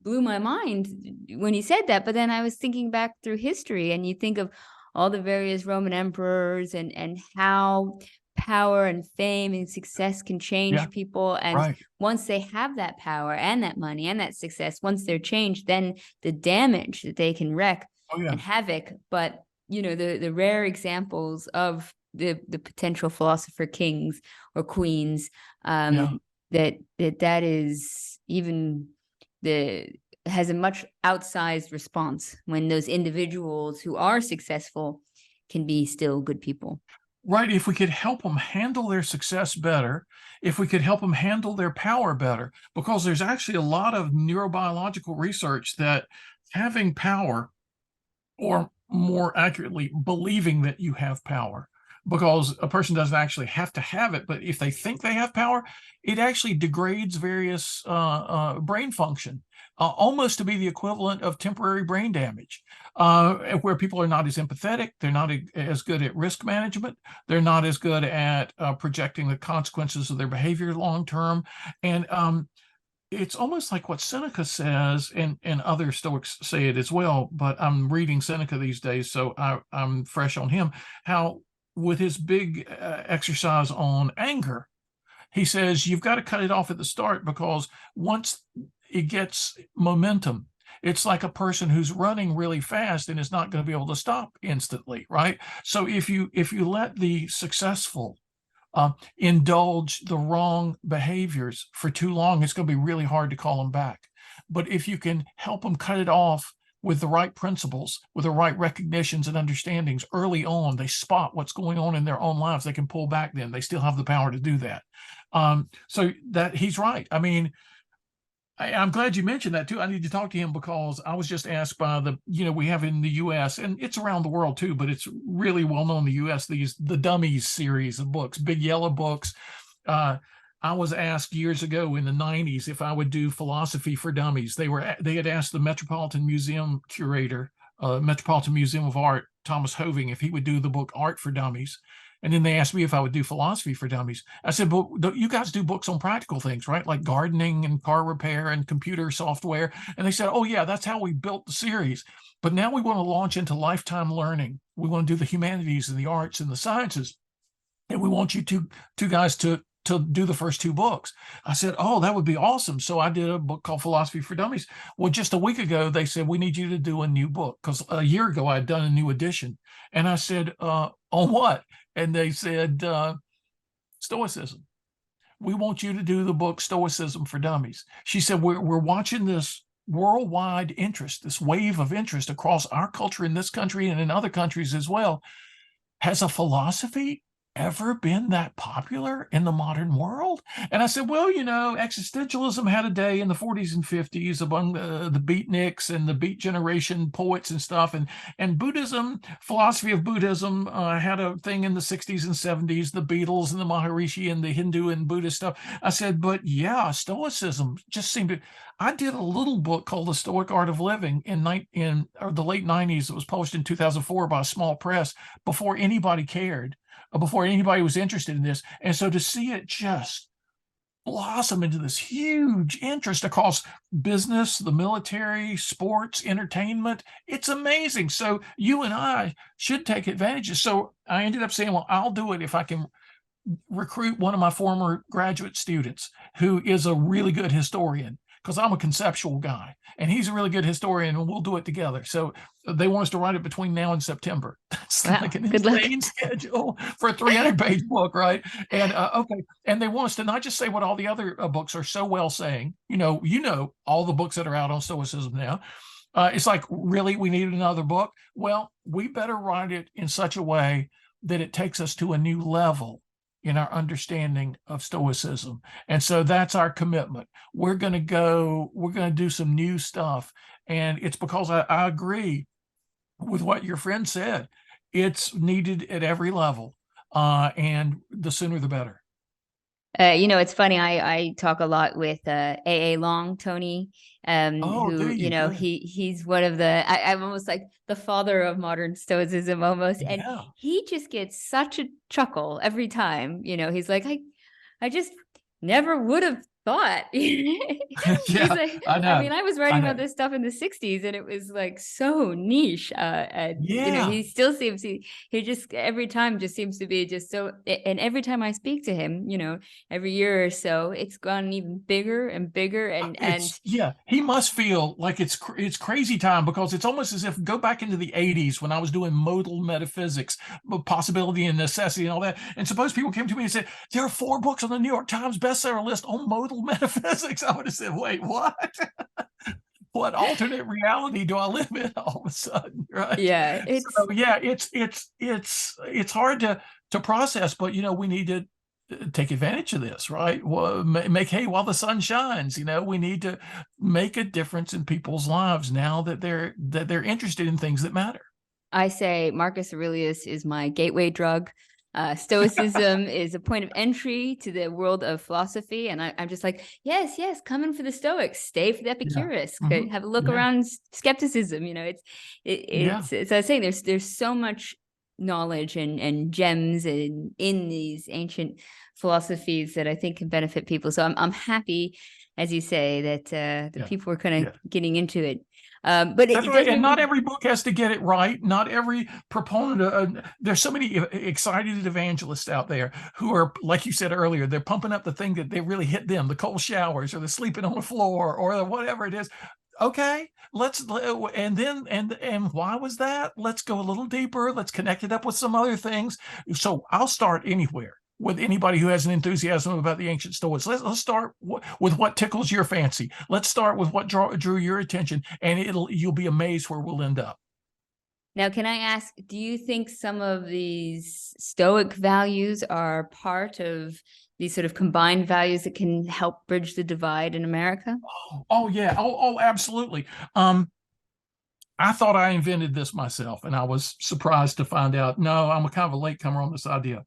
Speaker 1: blew my mind when he said that. But then I was thinking back through history, and you think of all the various Roman emperors and how power and fame and success can change people. And once they have that power and that money and that success, once they're changed, then the damage that they can wreak and havoc. But the rare examples of the potential philosopher kings or queens, that is even has a much outsized response when those individuals who are successful can be still good people.
Speaker 2: Right. If we could help them handle their success better, if we could help them handle their power better, because there's actually a lot of neurobiological research that having power, or more accurately, believing that you have power, because a person doesn't actually have to have it, but if they think they have power, it actually degrades various brain function, almost to be the equivalent of temporary brain damage, where people are not as empathetic, they're not as good at risk management, they're not as good at projecting the consequences of their behavior long term. And it's almost like what Seneca says, and other Stoics say it as well, but I'm reading Seneca these days, so I'm fresh on him, how with his big exercise on anger, he says you've got to cut it off at the start, because once it gets momentum, it's like a person who's running really fast and is not going to be able to stop instantly, right? So if you let the successful indulge the wrong behaviors for too long, it's going to be really hard to call them back. But if you can help them cut it off with the right principles, with the right recognitions and understandings early on, they spot what's going on in their own lives, they can pull back then. They still have the power to do that. So that he's right. I mean, I'm glad you mentioned that too. I need to talk to him, because I was just asked by we have in the US, and it's around the world too, but it's really well known in the US, the Dummies series of books, big yellow books. I was asked years ago in the 90s if I would do philosophy for dummies. They had asked the Metropolitan Museum curator, Metropolitan Museum of Art, Thomas Hoving, if he would do the book Art for Dummies. And then they asked me if I would do philosophy for dummies. I said, but you guys do books on practical things, right? Like gardening and car repair and computer software. And they said, oh yeah, that's how we built the series. But now we want to launch into lifetime learning. We want to do the humanities and the arts and the sciences. And we want you two guys to do the first two books. I said, oh, that would be awesome. So I did a book called Philosophy for Dummies. Well, just a week ago, they said, we need you to do a new book, because a year ago I had done a new edition. And I said, on what? And they said, Stoicism. We want you to do the book Stoicism for Dummies. She said, we're watching this worldwide interest, this wave of interest across our culture in this country and in other countries as well. Has a philosophy ever been that popular in the modern world? And I said, well, existentialism had a day in the 40s and 50s among the beatniks and the Beat Generation poets and stuff. And Buddhism, philosophy of Buddhism, had a thing in the 60s and 70s, the Beatles and the Maharishi and the Hindu and Buddhist stuff. I said, but yeah, Stoicism just seemed to... I did a little book called The Stoic Art of Living in the late 90s. It was published in 2004 by a small press, before anybody cared, before anybody was interested in this. And so to see it just blossom into this huge interest across business, the military, sports, entertainment, it's amazing. So you and I should take advantage. So I ended up saying, well, I'll do it if I can recruit one of my former graduate students who is a really good historian, because I'm a conceptual guy and he's a really good historian and we'll do it together. So they want us to write it between now and September. That's
Speaker 1: Wow,
Speaker 2: like an
Speaker 1: good luck.
Speaker 2: insane schedule for a 300-page book, right? And okay, and they want us to not just say what all the other books are so well saying. All the books that are out on Stoicism now. It's like, really, we need another book? Well, we better write it in such a way that it takes us to a new level in our understanding of Stoicism. And so that's our commitment. We're going to do some new stuff. And it's because I agree with what your friend said. It's needed at every level. And the sooner the better.
Speaker 1: It's funny. I talk a lot with AA Long, Tony,
Speaker 2: Oh, do
Speaker 1: who,
Speaker 2: you? Good.
Speaker 1: he's one of I'm almost like the father of modern Stoicism almost. And
Speaker 2: Yeah.
Speaker 1: he just gets such a chuckle every time. He's like, I just never would have thought. He's
Speaker 2: Yeah,
Speaker 1: like,
Speaker 2: I know.
Speaker 1: I was
Speaker 2: I
Speaker 1: writing
Speaker 2: know.
Speaker 1: about this stuff in the 60s and it was like so niche.
Speaker 2: Yeah.
Speaker 1: He still seems, he just every time just seems to be just so, and every time I speak to him, every year or so, it's gone even bigger and bigger.
Speaker 2: Yeah, he must feel like it's crazy time, because it's almost as if go back into the 80s when I was doing modal metaphysics, possibility and necessity and all that. And suppose people came to me and said, there are 4 books on the New York Times bestseller list on modal metaphysics. I would have said, wait, what? What alternate reality do I live in all of a sudden, right?
Speaker 1: Yeah,
Speaker 2: So yeah, it's hard to process, but we need to take advantage of this, right? Well, make hay while the sun shines. We need to make a difference in people's lives now that they're interested in things that matter.
Speaker 1: I say Marcus Aurelius is my gateway drug. Stoicism is a point of entry to the world of philosophy. And I'm just like, yes, come in for the Stoics, stay for the Epicurus,
Speaker 2: Yeah. Mm-hmm.
Speaker 1: have a look
Speaker 2: Yeah.
Speaker 1: around skepticism.
Speaker 2: Yeah.
Speaker 1: It's I was saying, there's so much knowledge and gems in these ancient philosophies that I think can benefit people. So I'm happy, as you say, that the people are kind of getting into it. But
Speaker 2: that's right. And not every book has to get it right. Not every proponent. There's so many excited evangelists out there who are, like you said earlier, they're pumping up the thing that they really hit them, the cold showers or the sleeping on the floor or whatever it is. Okay, and why was that? Let's go a little deeper. Let's connect it up with some other things. So I'll start anywhere with anybody who has an enthusiasm about the ancient Stoics. Let's start with what tickles your fancy. Let's start with what drew your attention, and you'll be amazed where we'll end up.
Speaker 1: Now, can I ask, do you think some of these Stoic values are part of these sort of combined values that can help bridge the divide in America?
Speaker 2: Oh yeah. Oh, absolutely. I thought I invented this myself, and I was surprised to find out, no, I'm a kind of a latecomer on this idea.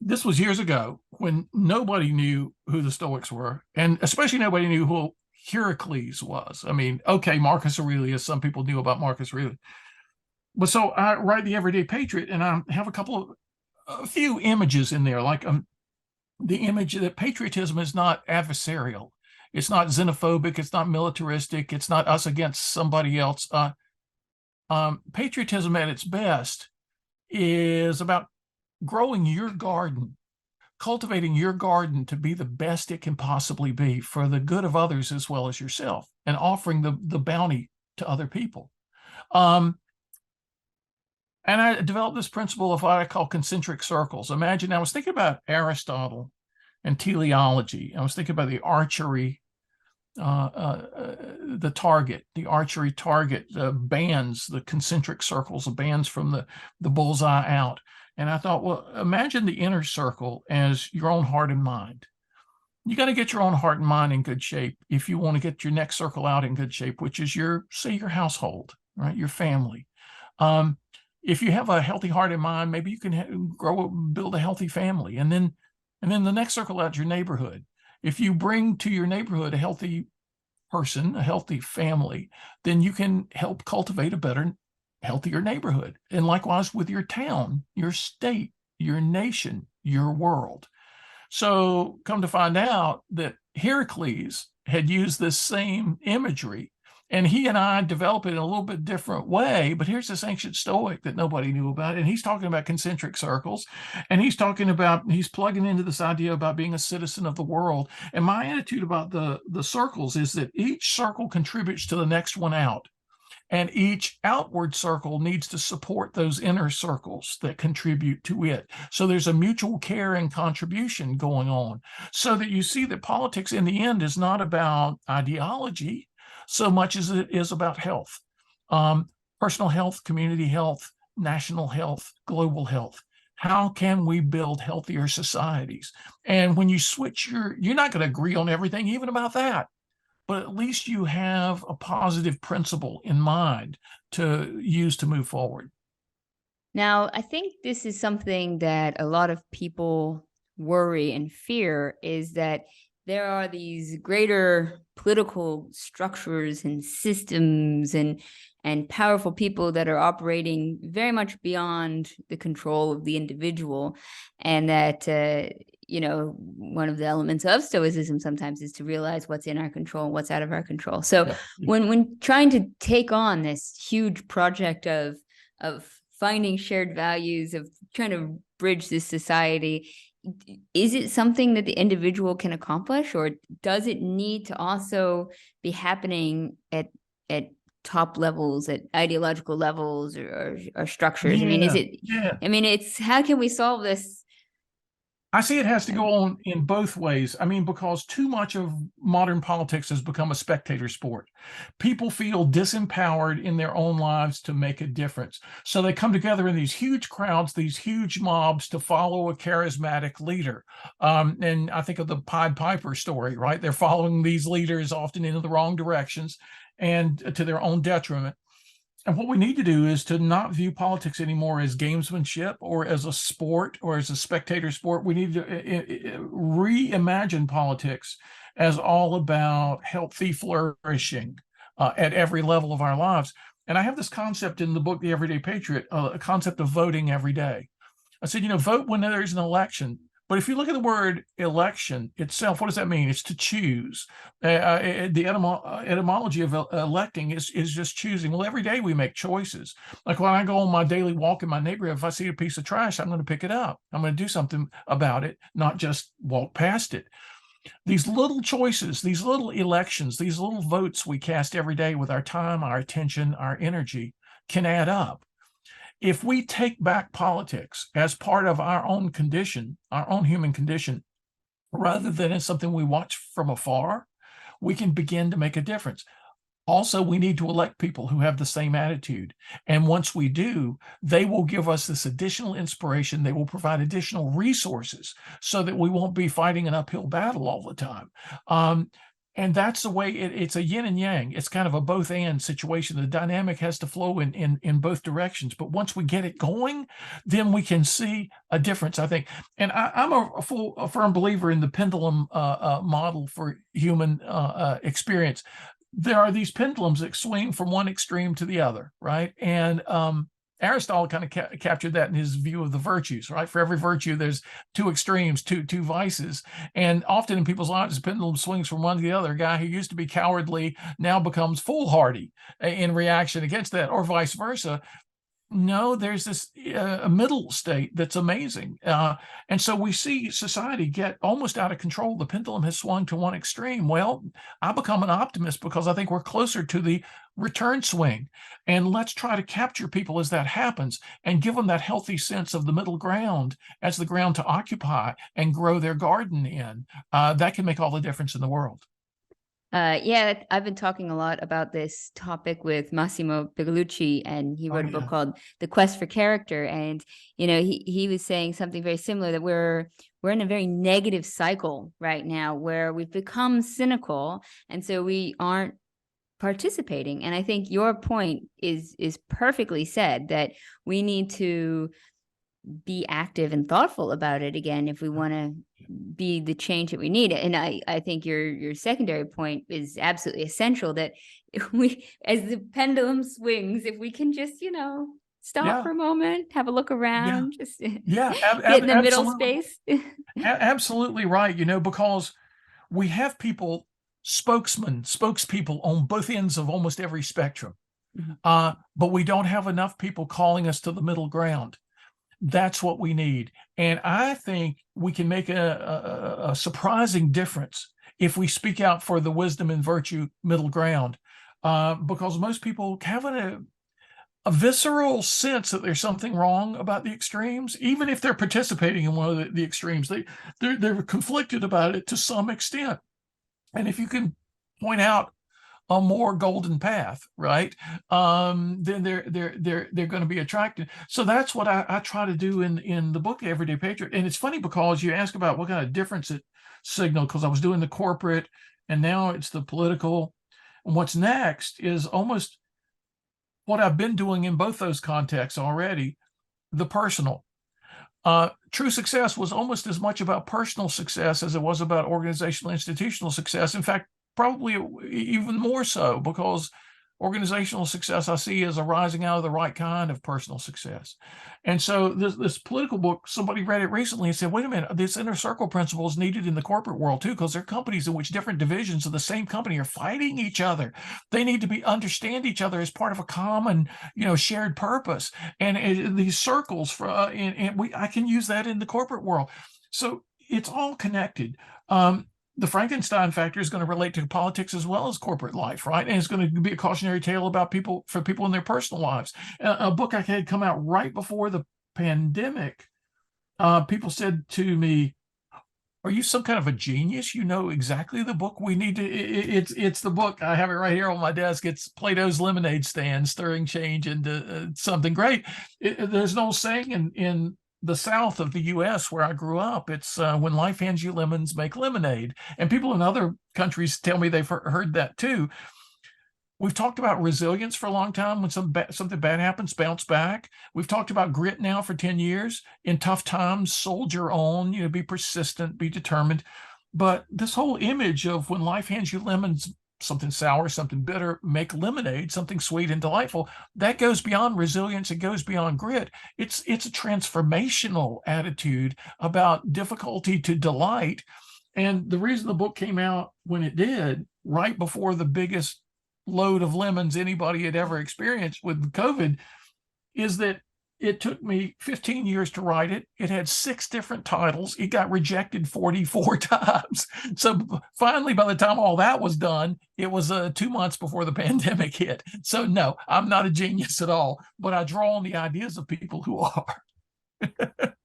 Speaker 2: This was years ago when nobody knew who the Stoics were, and especially nobody knew who Heracles was. Okay, Marcus Aurelius, some people knew about Marcus Aurelius. But so I write the Everyday Patriot, and I have a few images in there, like the image that patriotism is not adversarial. It's not xenophobic. It's not militaristic. It's not us against somebody else. Patriotism at its best is about growing your garden, cultivating your garden to be the best it can possibly be for the good of others as well as yourself, and offering the bounty to other people. And I developed this principle of what I call concentric circles. Imagine, I was thinking about Aristotle and teleology. I was thinking about the archery, the target, the archery target, bands, the concentric circles of bands from the bullseye out. And I thought, well, imagine the inner circle as your own heart and mind. You got to get your own heart and mind in good shape if you want to get your next circle out in good shape, which is your household, right? Your family. If you have a healthy heart and mind, maybe you can build a healthy family. And then the next circle out, your neighborhood. If you bring to your neighborhood a healthy person, a healthy family, then you can help cultivate a better, healthier neighborhood. And likewise with your town, your state, your nation, your world. So come to find out that Heracles had used this same imagery And he and I develop it in a little bit different way. But here's this ancient Stoic that nobody knew about. And he's talking about concentric circles. And he's plugging into this idea about being a citizen of the world. And my attitude about the circles is that each circle contributes to the next one out. And each outward circle needs to support those inner circles that contribute to it. So there's a mutual care and contribution going on, so that you see that politics in the end is not about ideology so much as it is about health, personal health, community health, national health, global health. How can we build healthier societies? And when you switch you're not going to agree on everything, even about that, but at least you have a positive principle in mind to use to move forward.
Speaker 1: Now, I think this is something that a lot of people worry and fear, is that there are these greater political structures and systems and powerful people that are operating very much beyond the control of the individual, and that one of the elements of stoicism sometimes is to realize what's in our control and what's out of our control. So
Speaker 2: Yeah.
Speaker 1: when trying to take on this huge project of finding shared values, of trying to bridge this society, is it something that the individual can accomplish, or does it need to also be happening at top levels, at ideological levels, or structures? I mean, is it?
Speaker 2: Yeah.
Speaker 1: I mean, it's, how can we solve this?
Speaker 2: I see it has to go on in both ways. I mean, because too much of modern politics has become a spectator sport. People feel disempowered in their own lives to make a difference. So they come together in these huge crowds, these huge mobs, to follow a charismatic leader. And I think of the Pied Piper story, right? They're following these leaders often into the wrong directions and to their own detriment. And what we need to do is to not view politics anymore as gamesmanship or as a sport or as a spectator sport. We need to reimagine politics as all about healthy flourishing at every level of our lives. And I have this concept in the book, The Everyday Patriot, a concept of voting every day. I said, vote when there's an election. But if you look at the word election itself, what does that mean? It's to choose. The etymology of electing is just choosing. Well, every day we make choices. Like when I go on my daily walk in my neighborhood, if I see a piece of trash, I'm going to pick it up. I'm going to do something about it, not just walk past it. These little choices, these little elections, these little votes we cast every day with our time, our attention, our energy can add up. If we take back politics as part of our own condition, our own human condition, rather than as something we watch from afar, we can begin to make a difference. Also, we need to elect people who have the same attitude. And once we do, they will give us this additional inspiration. They will provide additional resources so that we won't be fighting an uphill battle all the time. And that's the way it's a yin and yang. It's kind of a both and situation. The dynamic has to flow in both directions. But once we get it going, then we can see a difference, I think. And I'm a firm believer in the pendulum model for human experience. There are these pendulums that swing from one extreme to the other, right? And Aristotle kind of captured that in his view of the virtues, right? For every virtue, there's two extremes, two vices. And often in people's lives, the pendulum swings from one to the other. A guy who used to be cowardly now becomes foolhardy in reaction against that, or vice versa. No, there's this middle state that's amazing. And so we see society get almost out of control. The pendulum has swung to one extreme. Well, I become an optimist because I think we're closer to the return swing. And let's try to capture people as that happens and give them that healthy sense of the middle ground as the ground to occupy and grow their garden in. That can make all the difference in the world.
Speaker 1: Yeah, I've been talking a lot about this topic with Massimo Pigliucci, and he wrote a book called The Quest for Character. And, he was saying something very similar, that we're in a very negative cycle right now where we've become cynical. And so we aren't participating. And I think your point is perfectly said, that we need to be active and thoughtful about it again if we want to be the change that we need. And I think your secondary point is absolutely essential, that if we, as the pendulum swings, if we can just stop for a moment, have a look around, just get in the middle space.
Speaker 2: Absolutely right. Because we have people spokespeople on both ends of almost every spectrum.
Speaker 1: Mhm.
Speaker 2: But we don't have enough people calling us to the middle ground. That's what we need. And I think we can make a surprising difference if we speak out for the wisdom and virtue middle ground, because most people have a visceral sense that there's something wrong about the extremes, even if they're participating in one of the extremes. They're conflicted about it to some extent. And if you can point out a more golden path, right? Then they're going to be attracted. So that's what I try to do in the book, Everyday Patriot. And it's funny because you ask about what kind of difference it signaled, because I was doing the corporate and now it's the political. And what's next is almost what I've been doing in both those contexts already, the personal. True success was almost as much about personal success as it was about organizational, institutional success. In fact, probably even more so, because organizational success I see as arising out of the right kind of personal success. And so this political book, somebody read it recently and said, wait a minute, this inner circle principle is needed in the corporate world too, because there are companies in which different divisions of the same company are fighting each other. They need to understand each other as part of a common, shared purpose. And these circles I can use that in the corporate world. So it's all connected. The Frankenstein factor is going to relate to politics as well as corporate life, right? And it's going to be a cautionary tale about people in their personal lives. A book I had come out right before the pandemic. People said to me, "Are you some kind of a genius? You know exactly the book we need to." It's the book. I have it right here on my desk. It's Plato's Lemonade Stand, Stirring Change into something great. There's an old saying in the South of the U.S. where I grew up. It's when life hands you lemons, make lemonade. And people in other countries tell me they've heard that too. We've talked about resilience for a long time. When something bad happens, bounce back. We've talked about grit now for 10 years. In tough times, soldier on, be persistent, be determined. But this whole image of when life hands you lemons, something sour, something bitter, make lemonade, something sweet and delightful, that goes beyond resilience. It goes beyond grit. It's a transformational attitude about difficulty to delight. And the reason the book came out when it did, right before the biggest load of lemons anybody had ever experienced with COVID, is that it took me 15 years to write it. It had 6 different titles. It got rejected 44 times. So finally, by the time all that was done, it was 2 months before the pandemic hit. So no, I'm not a genius at all, but I draw on the ideas of people who are.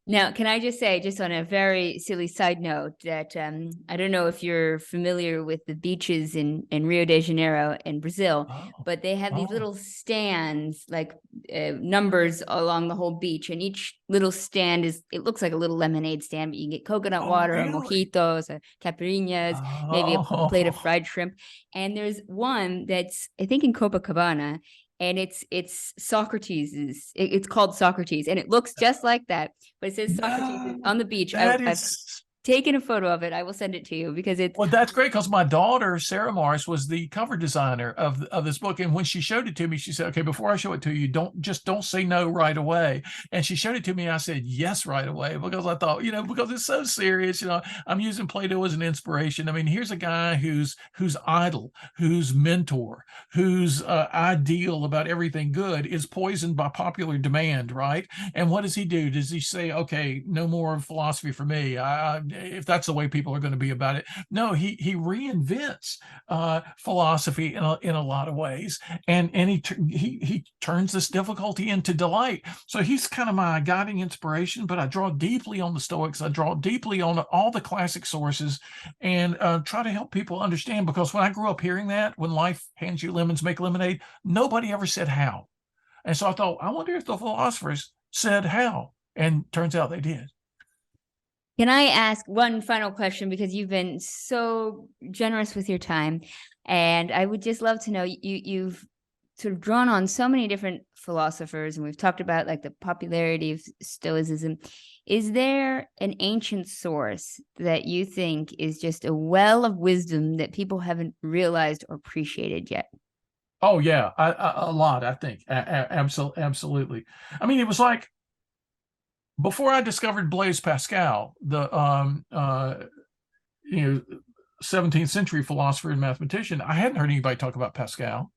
Speaker 1: Now, can I just say, just on a very silly side note, that I don't know if you're familiar with the beaches in Rio de Janeiro in Brazil,
Speaker 2: Oh,
Speaker 1: but they have these little stands, like numbers along the whole beach, and each little stand it looks like a little lemonade stand, but you can get coconut water,
Speaker 2: really?
Speaker 1: mojitos, caipirinhas, maybe a plate of fried shrimp. And there's one that's, I think, in Copacabana, and it's Socrates. It's called Socrates, and it looks just like that, but it says Socrates
Speaker 2: No,
Speaker 1: on the beach.
Speaker 2: that
Speaker 1: I've
Speaker 2: is
Speaker 1: taken a photo of it. I will send it to you because it's
Speaker 2: Well, that's great, because my daughter, Sarah Morris, was the cover designer of this book. And when she showed it to me, she said, okay, before I show it to you, don't say no right away. And she showed it to me, and I said yes right away, because I thought, because it's so serious. I'm using Plato as an inspiration. I mean, here's a guy who's idol, whose mentor, whose ideal about everything good is poisoned by popular demand, right? And what does he do? Does he say, okay, no more philosophy for me, if that's the way people are going to be about it? No, he reinvents philosophy in a lot of ways, and he turns this difficulty into delight. So he's kind of my guiding inspiration. But I draw deeply on the Stoics. I draw deeply on all the classic sources, and try to help people understand. Because when I grew up hearing that, when life hands you lemons, make lemonade, nobody ever said how. And so I thought, I wonder if the philosophers said how, and turns out they did.
Speaker 1: Can I ask one final question, because you've been so generous with your time, and I would just love to know, you've sort of drawn on so many different philosophers, and we've talked about like the popularity of Stoicism. Is there an ancient source that you think is just a well of wisdom that people haven't realized or appreciated yet?
Speaker 2: Oh yeah, a lot, I think. Absolutely. I mean, it was like before I discovered Blaise Pascal, the you know 17th century philosopher and mathematician. I hadn't heard anybody talk about Pascal.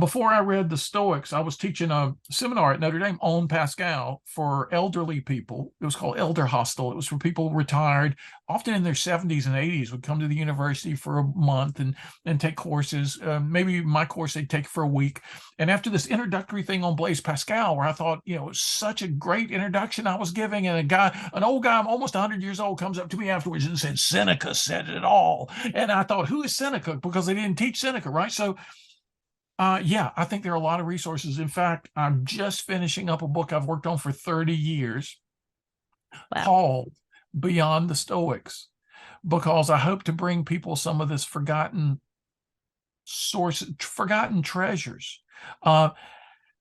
Speaker 2: Before I read the Stoics, I was teaching a seminar at Notre Dame on Pascal for elderly people. It was called Elder Hostel. It was for people retired, often in their 70s and 80s, would come to the university for a month and take courses. Maybe my course they'd take for a week. And after this introductory thing on Blaise Pascal, where I thought, it was such a great introduction I was giving, and an old guy, almost 100 years old, comes up to me afterwards and said, Seneca said it all. And I thought, who is Seneca? Because they didn't teach Seneca, right? So yeah, I think there are a lot of resources. In fact, I'm just finishing up a book I've worked on for 30 years called Beyond the Stoics, because I hope to bring people some of this forgotten treasures.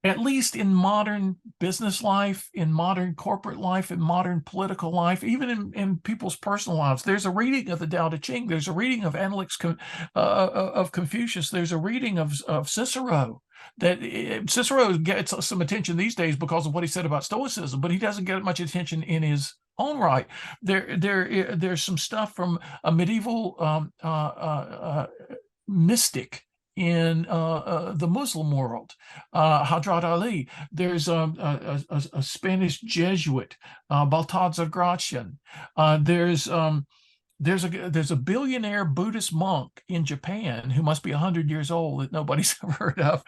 Speaker 2: At least in modern business life, in modern corporate life, in modern political life, even in people's personal lives. There's a reading of the Tao Te Ching. There's a reading of Analects of Confucius. There's a reading of Cicero. That Cicero gets some attention these days because of what he said about Stoicism, but he doesn't get much attention in his own right. There's some stuff from a medieval mystic in the Muslim world, Hadrat Ali. There's a Spanish Jesuit, Baltazar Gracian. There's a billionaire Buddhist monk in Japan who must be 100 years old that nobody's ever heard of.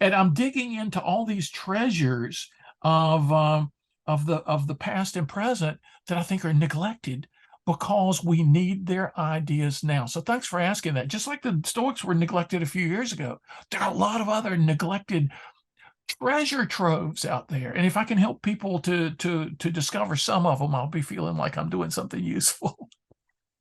Speaker 2: And I'm digging into all these treasures of the past and present that I think are neglected, because we need their ideas now. So thanks for asking that. Just like the Stoics were neglected a few years ago, there are a lot of other neglected treasure troves out there. And if I can help people to discover some of them, I'll be feeling like I'm doing something useful.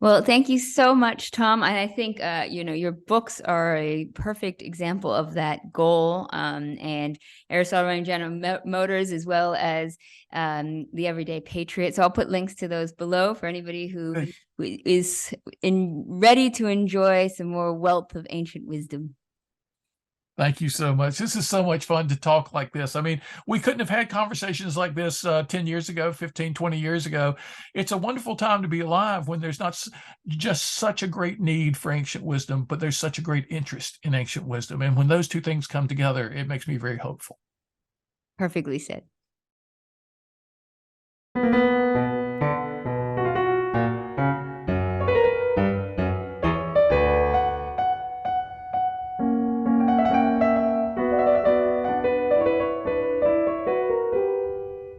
Speaker 1: Well, thank you so much, Tom. And I think, your books are a perfect example of that goal. And Aristotle Ran General Motors, as well as the Everyday Patriot. So I'll put links to those below for anybody who is ready to enjoy some more wealth of ancient wisdom.
Speaker 2: Thank you so much. This is so much fun to talk like this. I mean, we couldn't have had conversations like this 10 years ago, 15, 20 years ago. It's a wonderful time to be alive when there's not just such a great need for ancient wisdom, but there's such a great interest in ancient wisdom. And when those two things come together, it makes me very hopeful.
Speaker 1: Perfectly said.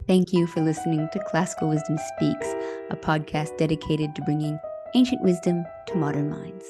Speaker 1: Thank you for listening to Classical Wisdom Speaks, a podcast dedicated to bringing ancient wisdom to modern minds.